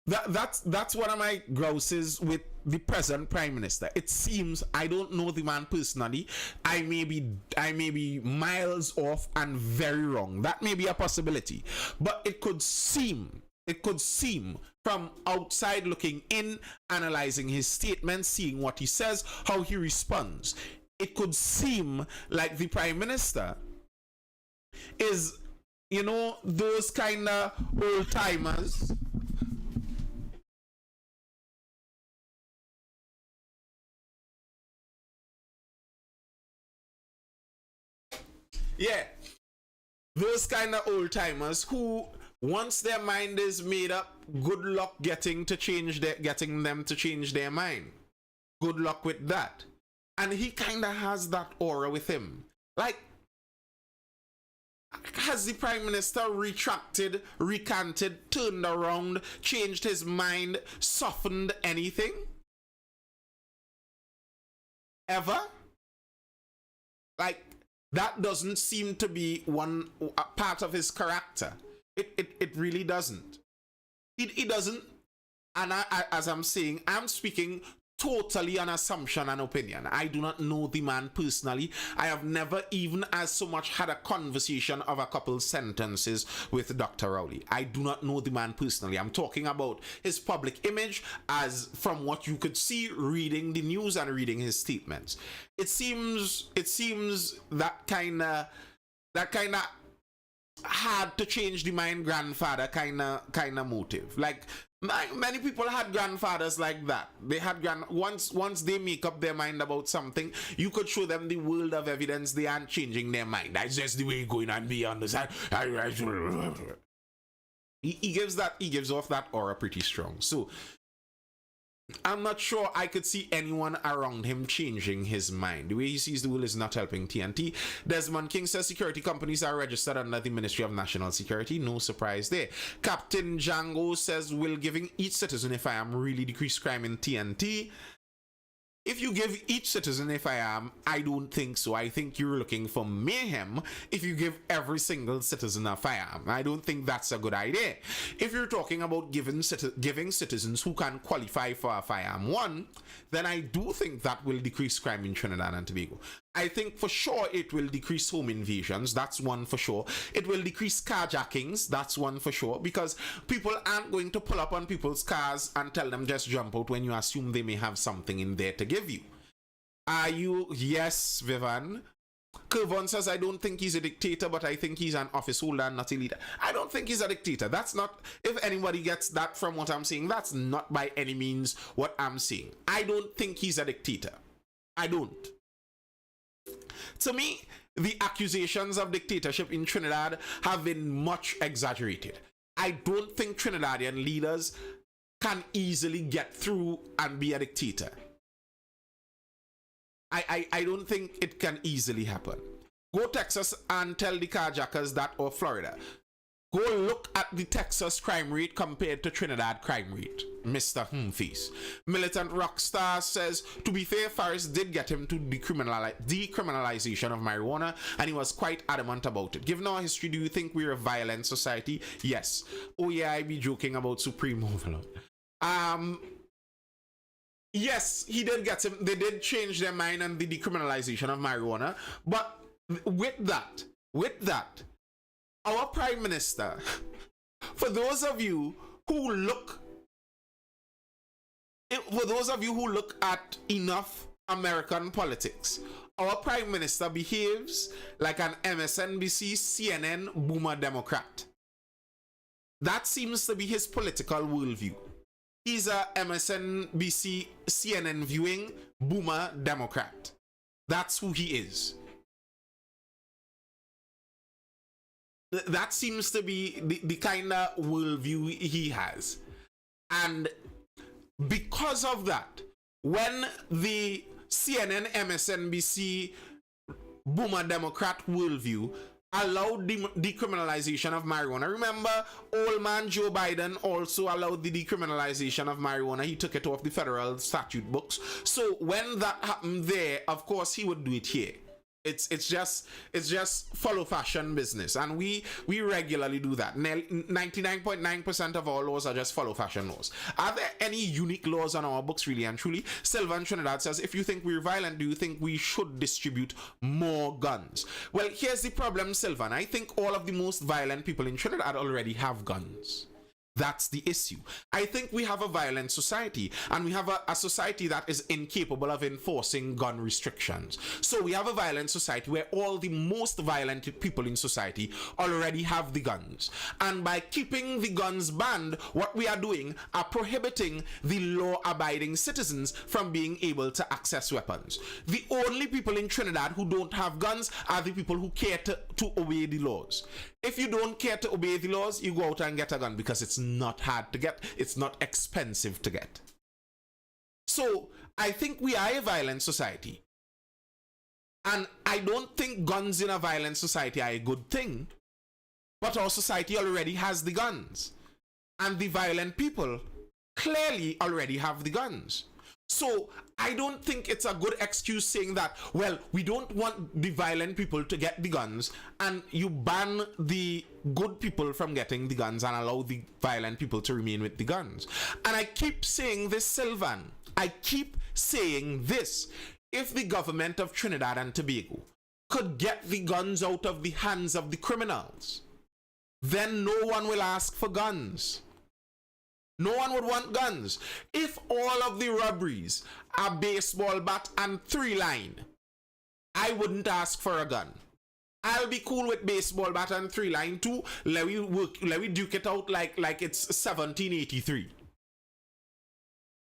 that's one of my grouses with the present Prime Minister. It seems, I don't know the man personally. I may be miles off and very wrong. That may be a possibility. But it could seem from outside looking in, analyzing his statements, seeing what he says, how he responds. It could seem like the Prime Minister is, those kind of old timers Yeah, those kind of old timers who, once their mind is made up, good luck getting them to change their mind. Good luck with that. And he kind of has that aura with him. Like, has the Prime Minister retracted, recanted, turned around, changed his mind, softened anything? Ever? Like, that doesn't seem to be a part of his character. It really doesn't. It doesn't. And as I'm saying, I'm speaking totally an assumption and opinion. I do not know the man personally. I have never even as so much had a conversation of a couple sentences with Dr. Rowley. I do not know the man personally. I'm talking about his public image as from what you could see reading the news and reading his statements. It seems that kind of hard to change the mind grandfather kind of motive. Like, many people had grandfathers like that. They had once they make up their mind about something, you could show them the world of evidence, they aren't changing their mind. That's just the way it's going on beyond the side. He gives off that aura pretty strong. So I'm not sure I could see anyone around him changing his mind. The way he sees the world is not helping TNT. Desmond King says security companies are registered under the Ministry of National Security. No surprise there. Captain Django says, will giving each citizen if I am really decrease crime in TNT? If you give each citizen if I am, I don't think so. I think you're looking for mayhem if you give every single citizen a firearm. I don't think that's a good idea. If you're talking about giving citizens who can qualify for a firearm one, then I do think that will decrease crime in Trinidad and Tobago. I think for sure it will decrease home invasions. That's one for sure. It will decrease carjackings. That's one for sure. Because people aren't going to pull up on people's cars and tell them just jump out when you assume they may have something in there to give you. Are you? Yes, Vivan. Kervon says, I don't think he's a dictator, but I think he's an office holder and not a leader. I don't think he's a dictator. That's not, if anybody gets that from what I'm saying, that's not by any means what I'm saying. I don't think he's a dictator. I don't. To me, the accusations of dictatorship in Trinidad have been much exaggerated. I don't think Trinidadian leaders can easily get through and be a dictator. I don't think it can easily happen. Go Texas and tell the carjackers that, or Florida. Go look at the Texas crime rate compared to Trinidad crime rate. Mr. Face. Militant Rockstar says, to be fair, Faris did get him to decriminalization of marijuana, and he was quite adamant about it. Given our history, do you think we're a violent society? Yes. Oh yeah, I be joking about Supreme Overlord. Yes, he did get him. They did change their mind on the decriminalization of marijuana. But with that, our Prime Minister, for those of you who look at enough American politics, our Prime Minister behaves like an MSNBC, CNN, boomer Democrat. That seems to be his political worldview. He's a MSNBC, CNN viewing boomer Democrat. That's who he is. That seems to be the kind of worldview he has. And because of that, when the CNN, MSNBC, boomer Democrat worldview allowed the decriminalization of marijuana. Remember, old man Joe Biden also allowed the decriminalization of marijuana. He took it off the federal statute books. So when that happened there, of course, he would do it here. It's just follow fashion business, and we regularly do that. 99.9% of our laws are just follow fashion laws. Are there any unique laws on our books, really and truly? Sylvan Trinidad says, if you think we're violent, do you think we should distribute more guns? Well, here's the problem, Sylvan. I think all of the most violent people in Trinidad already have guns. That's the issue. I think we have a violent society, and we have a society that is incapable of enforcing gun restrictions. So we have a violent society where all the most violent people in society already have the guns. And by keeping the guns banned, what we are doing are prohibiting the law-abiding citizens from being able to access weapons. The only people in Trinidad who don't have guns are the people who care to obey the laws. If you don't care to obey the laws, you go out and get a gun because it's not hard to get, it's not expensive to get. So I think we are a violent society. And I don't think guns in a violent society are a good thing. But our society already has the guns. And the violent people clearly already have the guns. So I don't think it's a good excuse saying that, well, we don't want the violent people to get the guns, and you ban the good people from getting the guns and allow the violent people to remain with the guns. And I keep saying this, Sylvan. I keep saying this. If the government of Trinidad and Tobago could get the guns out of the hands of the criminals, then no one will ask for guns. No one would want guns. If all of the robberies are baseball bat and 3-line, I wouldn't ask for a gun. I'll be cool with baseball bat and 3-line too. Let me duke it out like it's 1783.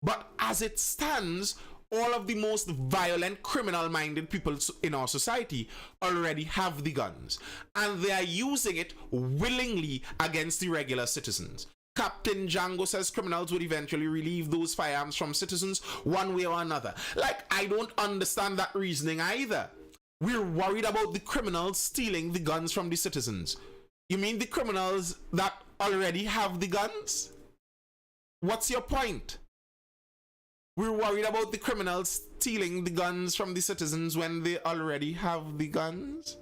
But as it stands, all of the most violent, criminal-minded people in our society already have the guns. And they are using it willingly against the regular citizens. Captain Django says criminals would eventually relieve those firearms from citizens one way or another. Like, I don't understand that reasoning either. We're worried about the criminals stealing the guns from the citizens. You mean the criminals that already have the guns? What's your point? We're worried about the criminals stealing the guns from the citizens when they already have the guns?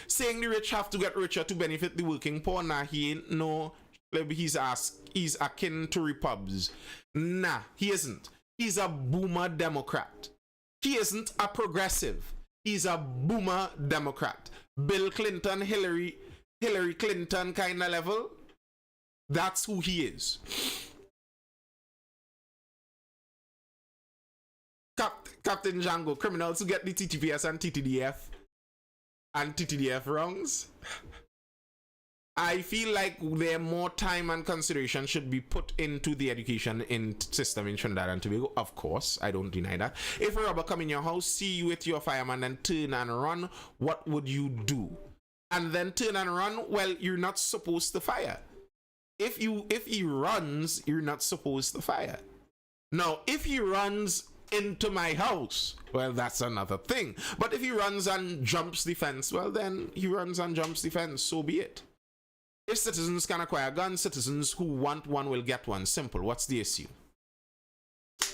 Saying the rich have to get richer to benefit the working poor, nah, he ain't no, he's akin to repubs. Nah, he isn't. He's a boomer Democrat. He isn't a progressive. He's a boomer Democrat. Bill Clinton, Hillary Clinton kind of level. That's who he is. Captain Django, criminals who get the TTPS and TTDF wrongs. I feel like there more time and consideration should be put into the education system in Trinidad and Tobago. Of course, I don't deny that. If a robber come in your house, see you with your fireman and turn and run, what would you do? And then turn and run, well, you're not supposed to fire. If he runs, you're not supposed to fire. Now, if he runs into my house, well, that's another thing. But if he runs and jumps the fence, well, then he runs and jumps the fence, so be it. If citizens can acquire guns, citizens who want one will get one. Simple. What's the issue?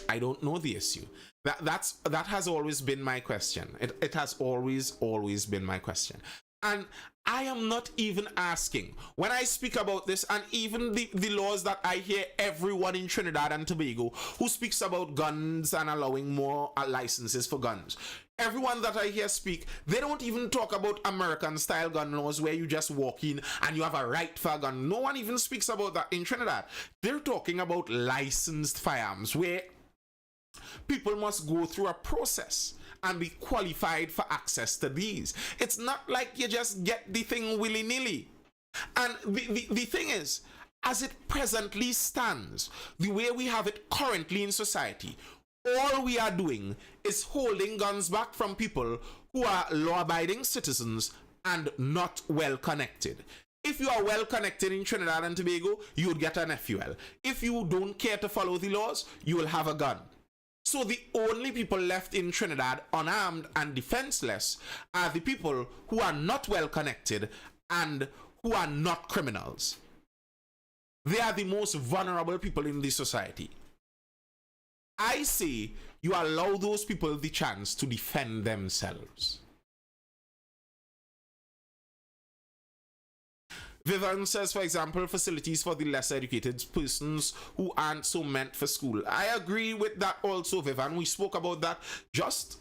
I don't know the issue. That has always been my question. It has always been my question. And I am not even asking, when I speak about this, and even the laws that I hear everyone in Trinidad and Tobago who speaks about guns and allowing more licenses for guns, everyone that I hear speak, they don't even talk about American-style gun laws where you just walk in and you have a right for a gun. No one even speaks about that in Trinidad. They're talking about licensed firearms where people must go through a process and be qualified for access to these. It's not like you just get the thing willy-nilly. And the thing is, as it presently stands, the way we have it currently in society, all we are doing is holding guns back from people who are law-abiding citizens and not well-connected. If you are well-connected in Trinidad and Tobago, you would get an FUL. If you don't care to follow the laws, you will have a gun. So the only people left in Trinidad unarmed and defenseless are the people who are not well connected and who are not criminals. They are the most vulnerable people in this society. I say you allow those people the chance to defend themselves. Vivian says, for example, facilities for the less educated persons who aren't so meant for school. I agree with that also, Vivian. We spoke about that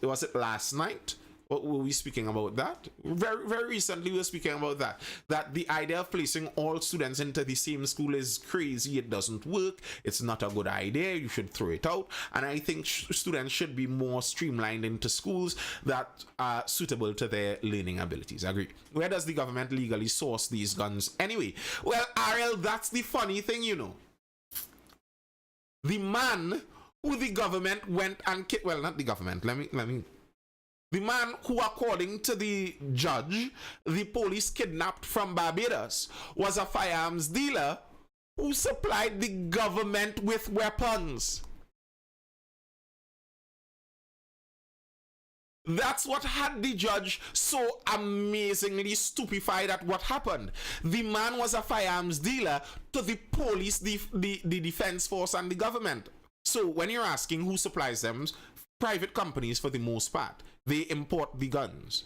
was it last night? What were we speaking about that? Very, very recently we were speaking about that. That the idea of placing all students into the same school is crazy. It doesn't work. It's not a good idea. You should throw it out. And I think students should be more streamlined into schools that are suitable to their learning abilities. I agree. Where does the government legally source these guns anyway? Well, Ariel, that's the funny thing, you know. The man who the government went and well, not the government. Let me. The man who, according to the judge, the police kidnapped from Barbados was a firearms dealer who supplied the government with weapons. That's what had the judge so amazingly stupefied at what happened. The man was a firearms dealer to the police, the defense force, and the government. So when you're asking who supplies them, private companies for the most part. They import the guns.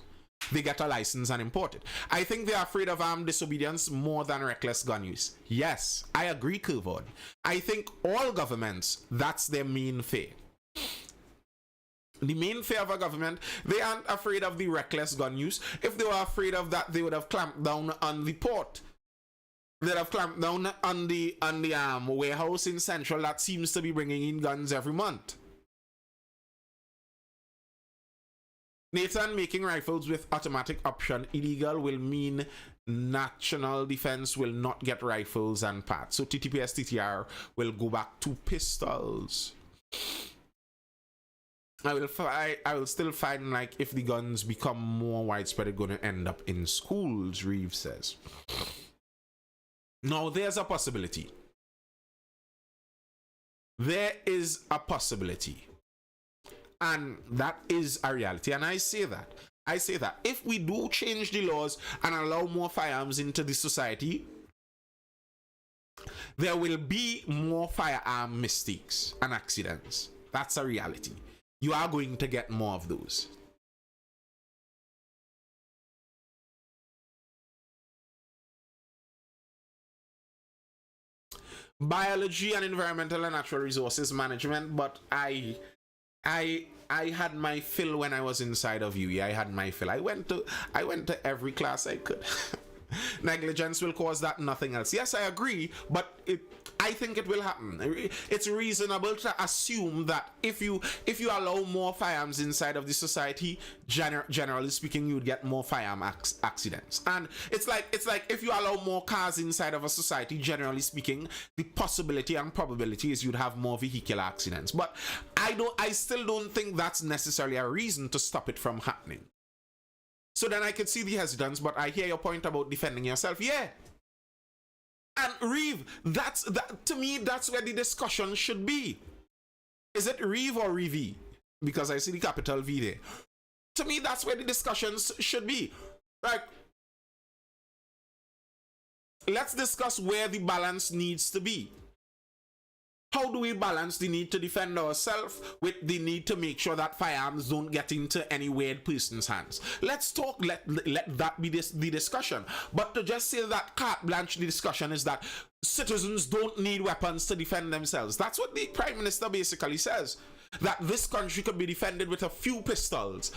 They get a license and import it. I think they're afraid of armed disobedience more than reckless gun use. Yes, I agree, Kirvon. I think all governments, that's their main fear. The main fear of a government, they aren't afraid of the reckless gun use. If they were afraid of that, they would have clamped down on the port. They'd have clamped down on the warehouse in Central that seems to be bringing in guns every month. Nathan, making rifles with automatic option illegal will mean national defense will not get rifles and parts. So TTPS TTR will go back to pistols. I will still find, like, if the guns become more widespread, it's going to end up in schools, Reeves says. Now, there's a possibility. There is a possibility. And that is a reality. And I say that. If we do change the laws and allow more firearms into the society, there will be more firearm mistakes and accidents. That's a reality. You are going to get more of those. Biology and environmental and natural resources management, but I had my fill when I was inside of UE. I had my fill. I went to every class I could. Negligence will cause that, nothing else. Yes, I agree, but I think it will happen. It's reasonable to assume that if you allow more firearms inside of the society, generally speaking, you'd get more firearm accidents. And it's like if you allow more cars inside of a society, generally speaking, the possibility and probability is you'd have more vehicular accidents. But I still don't think that's necessarily a reason to stop it from happening. So then I could see the hesitance, but I hear your point about defending yourself. Yeah. And Reeve, to me, that's where the discussion should be. Is it Reeve or Reeve? Because I see the capital V there. To me, that's where the discussions should be. Like, let's discuss where the balance needs to be. How do we balance the need to defend ourselves with the need to make sure that firearms don't get into any weird person's hands? Let's talk, let that be the discussion. But to just say that carte blanche, the discussion is that citizens don't need weapons to defend themselves. That's what the Prime Minister basically says. That this country could be defended with a few pistols.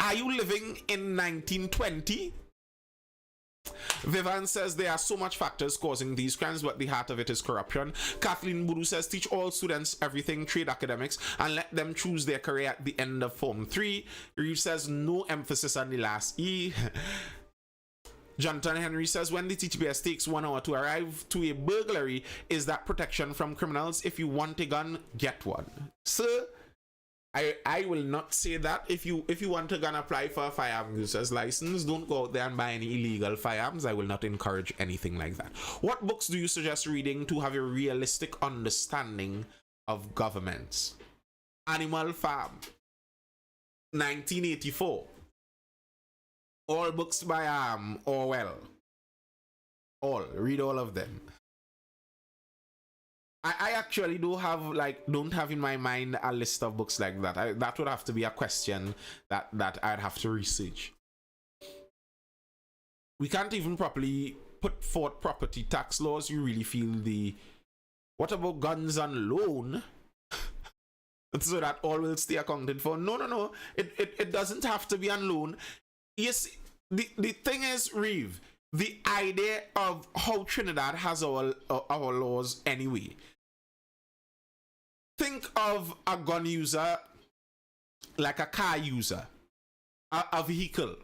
Are you living in 1920? Vivan says there are so much factors causing these crimes, but the heart of it is corruption. Kathleen Buru says teach all students everything, trade academics, and let them choose their career at the end of Form 3. Reeve says no emphasis on the last E. Jonathan Henry says when the TTPS takes 1 hour to arrive to a burglary, is that protection from criminals? If you want a gun, get one. Sir, I will not say that. If you want to go and apply for a firearm user's license, don't go out there and buy any illegal firearms. I will not encourage anything like that. What books do you suggest reading to have a realistic understanding of governments? Animal Farm, 1984. All books by Orwell. Read all of them. I actually don't have in my mind a list of books like that. That would have to be a question that I'd have to research. We can't even properly put forth property tax laws. You really feel what about guns on loan? so that all will stay accounted for. No, no, no. It doesn't have to be on loan. Yes, the thing is, Reeve, the idea of how Trinidad has our laws anyway. Think of a gun user like a car user, a vehicle.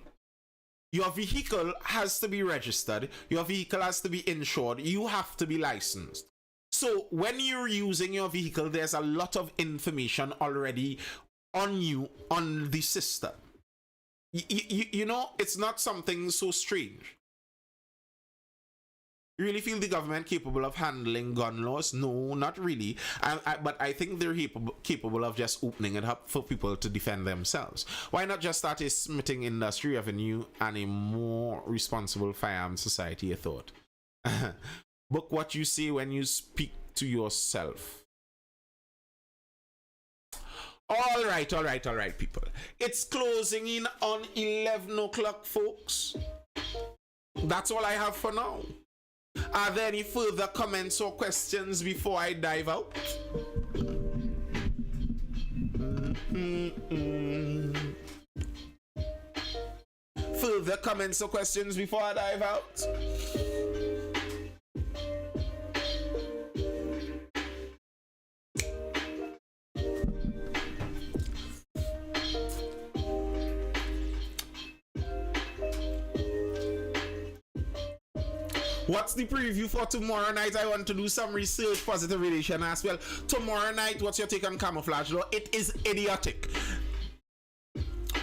Your vehicle has to be registered. Your vehicle has to be insured. You have to be licensed. So when you're using your vehicle, there's a lot of information already on you, on the system. You know, it's not something so strange. You really feel the government capable of handling gun laws? No, not really. But I think they're capable of just opening it up for people to defend themselves. Why not just start a smitting industry revenue and a more responsible firearms society, I thought. Book what you say when you speak to yourself. All right, people. It's closing in on 11 o'clock, folks. That's all I have for now. Are there any further comments or questions before I dive out? Further comments or questions before I dive out? What's the preview for tomorrow night? I want to do some research, positive relation as well. Tomorrow night, what's your take on camouflage law? It is idiotic.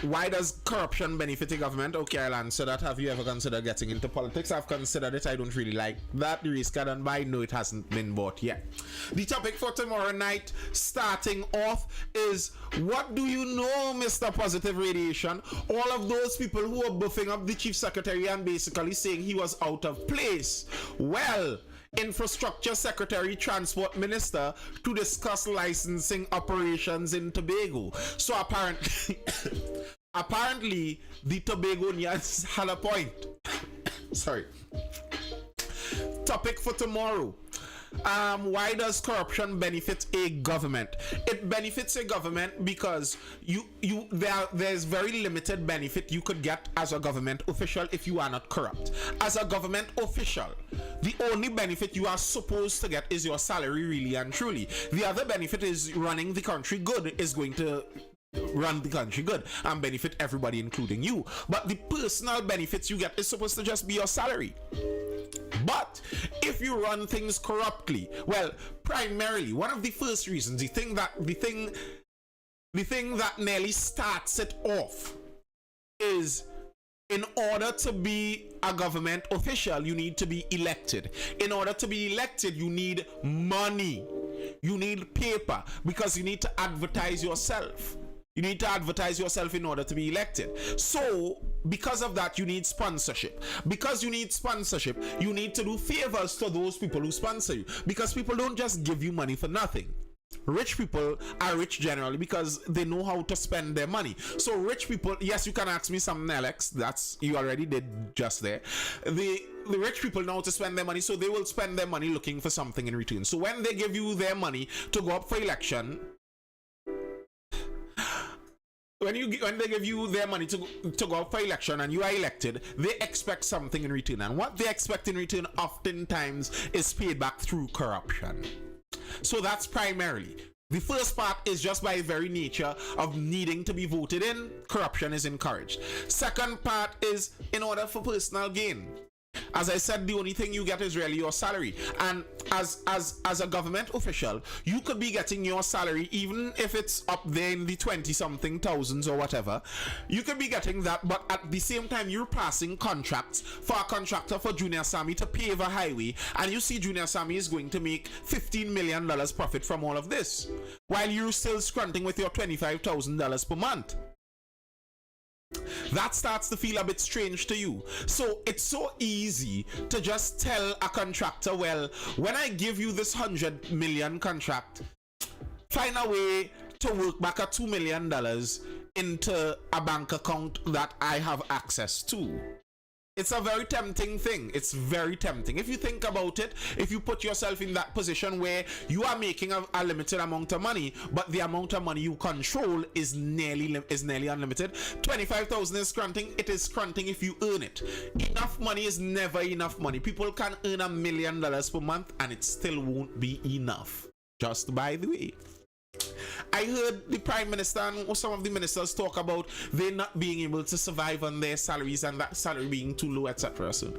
Why does corruption benefit a government? Okay, I'll answer that. Have you ever considered getting into politics? I've considered it. I don't really like that. The race card and buy. No, it hasn't been bought yet. The topic for tomorrow night, starting off, is what do you know, Mr. Positive Radiation? All of those people who are buffing up the chief secretary and basically saying he was out of place. Well, Infrastructure Secretary, Transport Minister to discuss licensing operations in Tobago. So apparently the Tobagonians had a point. Sorry. Topic for tomorrow. Why does corruption benefit a government? It benefits a government because there's very limited benefit you could get as a government official if you are not corrupt. As a government official, the only benefit you are supposed to get is your salary, really and truly. The other benefit is running the country good, is going to run the country good and benefit everybody, including you. But the personal benefits you get is supposed to just be your salary. But if you run things corruptly, well, primarily one of the first reasons, the thing that nearly starts it off is, in order to be a government official, you need to be elected. In order to be elected, you need money. You need paper, because you need to advertise yourself. You need to advertise yourself in order to be elected. So, because of that, you need sponsorship. Because you need sponsorship, you need to do favors to those people who sponsor you. Because people don't just give you money for nothing. Rich people are rich generally because they know how to spend their money. So rich people, yes, you can ask me something, Alex. That's, you already did just there. The rich people know how to spend their money, so they will spend their money looking for something in return. So when they give you their money to go up for election, when they give you their money to go up for election and you are elected, they expect something in return. And what they expect in return oftentimes is paid back through corruption. So that's primarily. The first part is just by very nature of needing to be voted in, corruption is encouraged. Second part is in order for personal gain. As I said, the only thing you get is really your salary. And as a government official, you could be getting your salary, even if it's up there in the 20-something thousands or whatever. You could be getting that, but at the same time, you're passing contracts for a contractor for Junior Sammy to pave a highway, and you see Junior Sammy is going to make $15 million profit from all of this, while you're still scrunting with your $25,000 per month. That starts to feel a bit strange to you. So it's so easy to just tell a contractor, well, when I give you this $100 million contract, find a way to work back a $2 million into a bank account that I have access to. It's a very tempting thing. It's very tempting. If you think about it, if you put yourself in that position where you are making a limited amount of money, but the amount of money you control is nearly unlimited. 25,000 is crunting. It is crunting if you earn it. Enough money is never enough money. People can earn $1 million per month and it still won't be enough. Just by the way. I heard the Prime Minister and some of the ministers talk about they not being able to survive on their salaries and that salary being too low, etc. So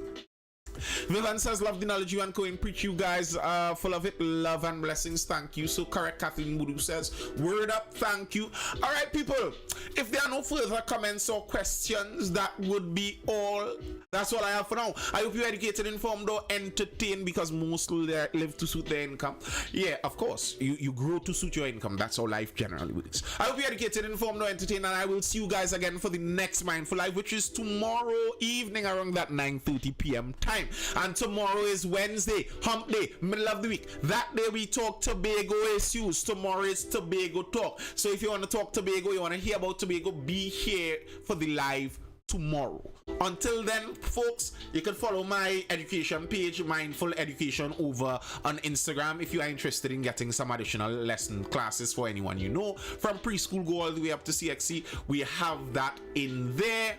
Vivian says, love the knowledge you and Cohen preach, you guys full of it, love and blessings, thank you. So correct. Kathleen Mudu says, word up, thank you. All right, people, if there are no further comments or questions, that would be all. That's all I have for now. I hope you're educated, informed, or entertained, because most live to suit their income. Yeah, of course, you grow to suit your income. That's how life generally works. I hope you're educated, informed, or entertained, and I will see you guys again for the next Mindful Live, which is tomorrow evening around that 9:30 p.m. time. And tomorrow is Wednesday, hump day, middle of the week. That day we talk Tobago issues. Tomorrow is Tobago talk. So if you want to talk Tobago, you want to hear about Tobago, be here for the live tomorrow. Until then, folks, you can follow my education page, Mindful Education, over on Instagram if you are interested in getting some additional lesson classes for anyone you know. From preschool, go all the way up to CXC. We have that in there.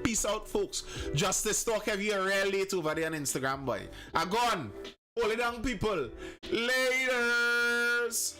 Peace out, folks. Justice Talk have you real late over there on Instagram, boy. I gone. Hold it down, people. Laters.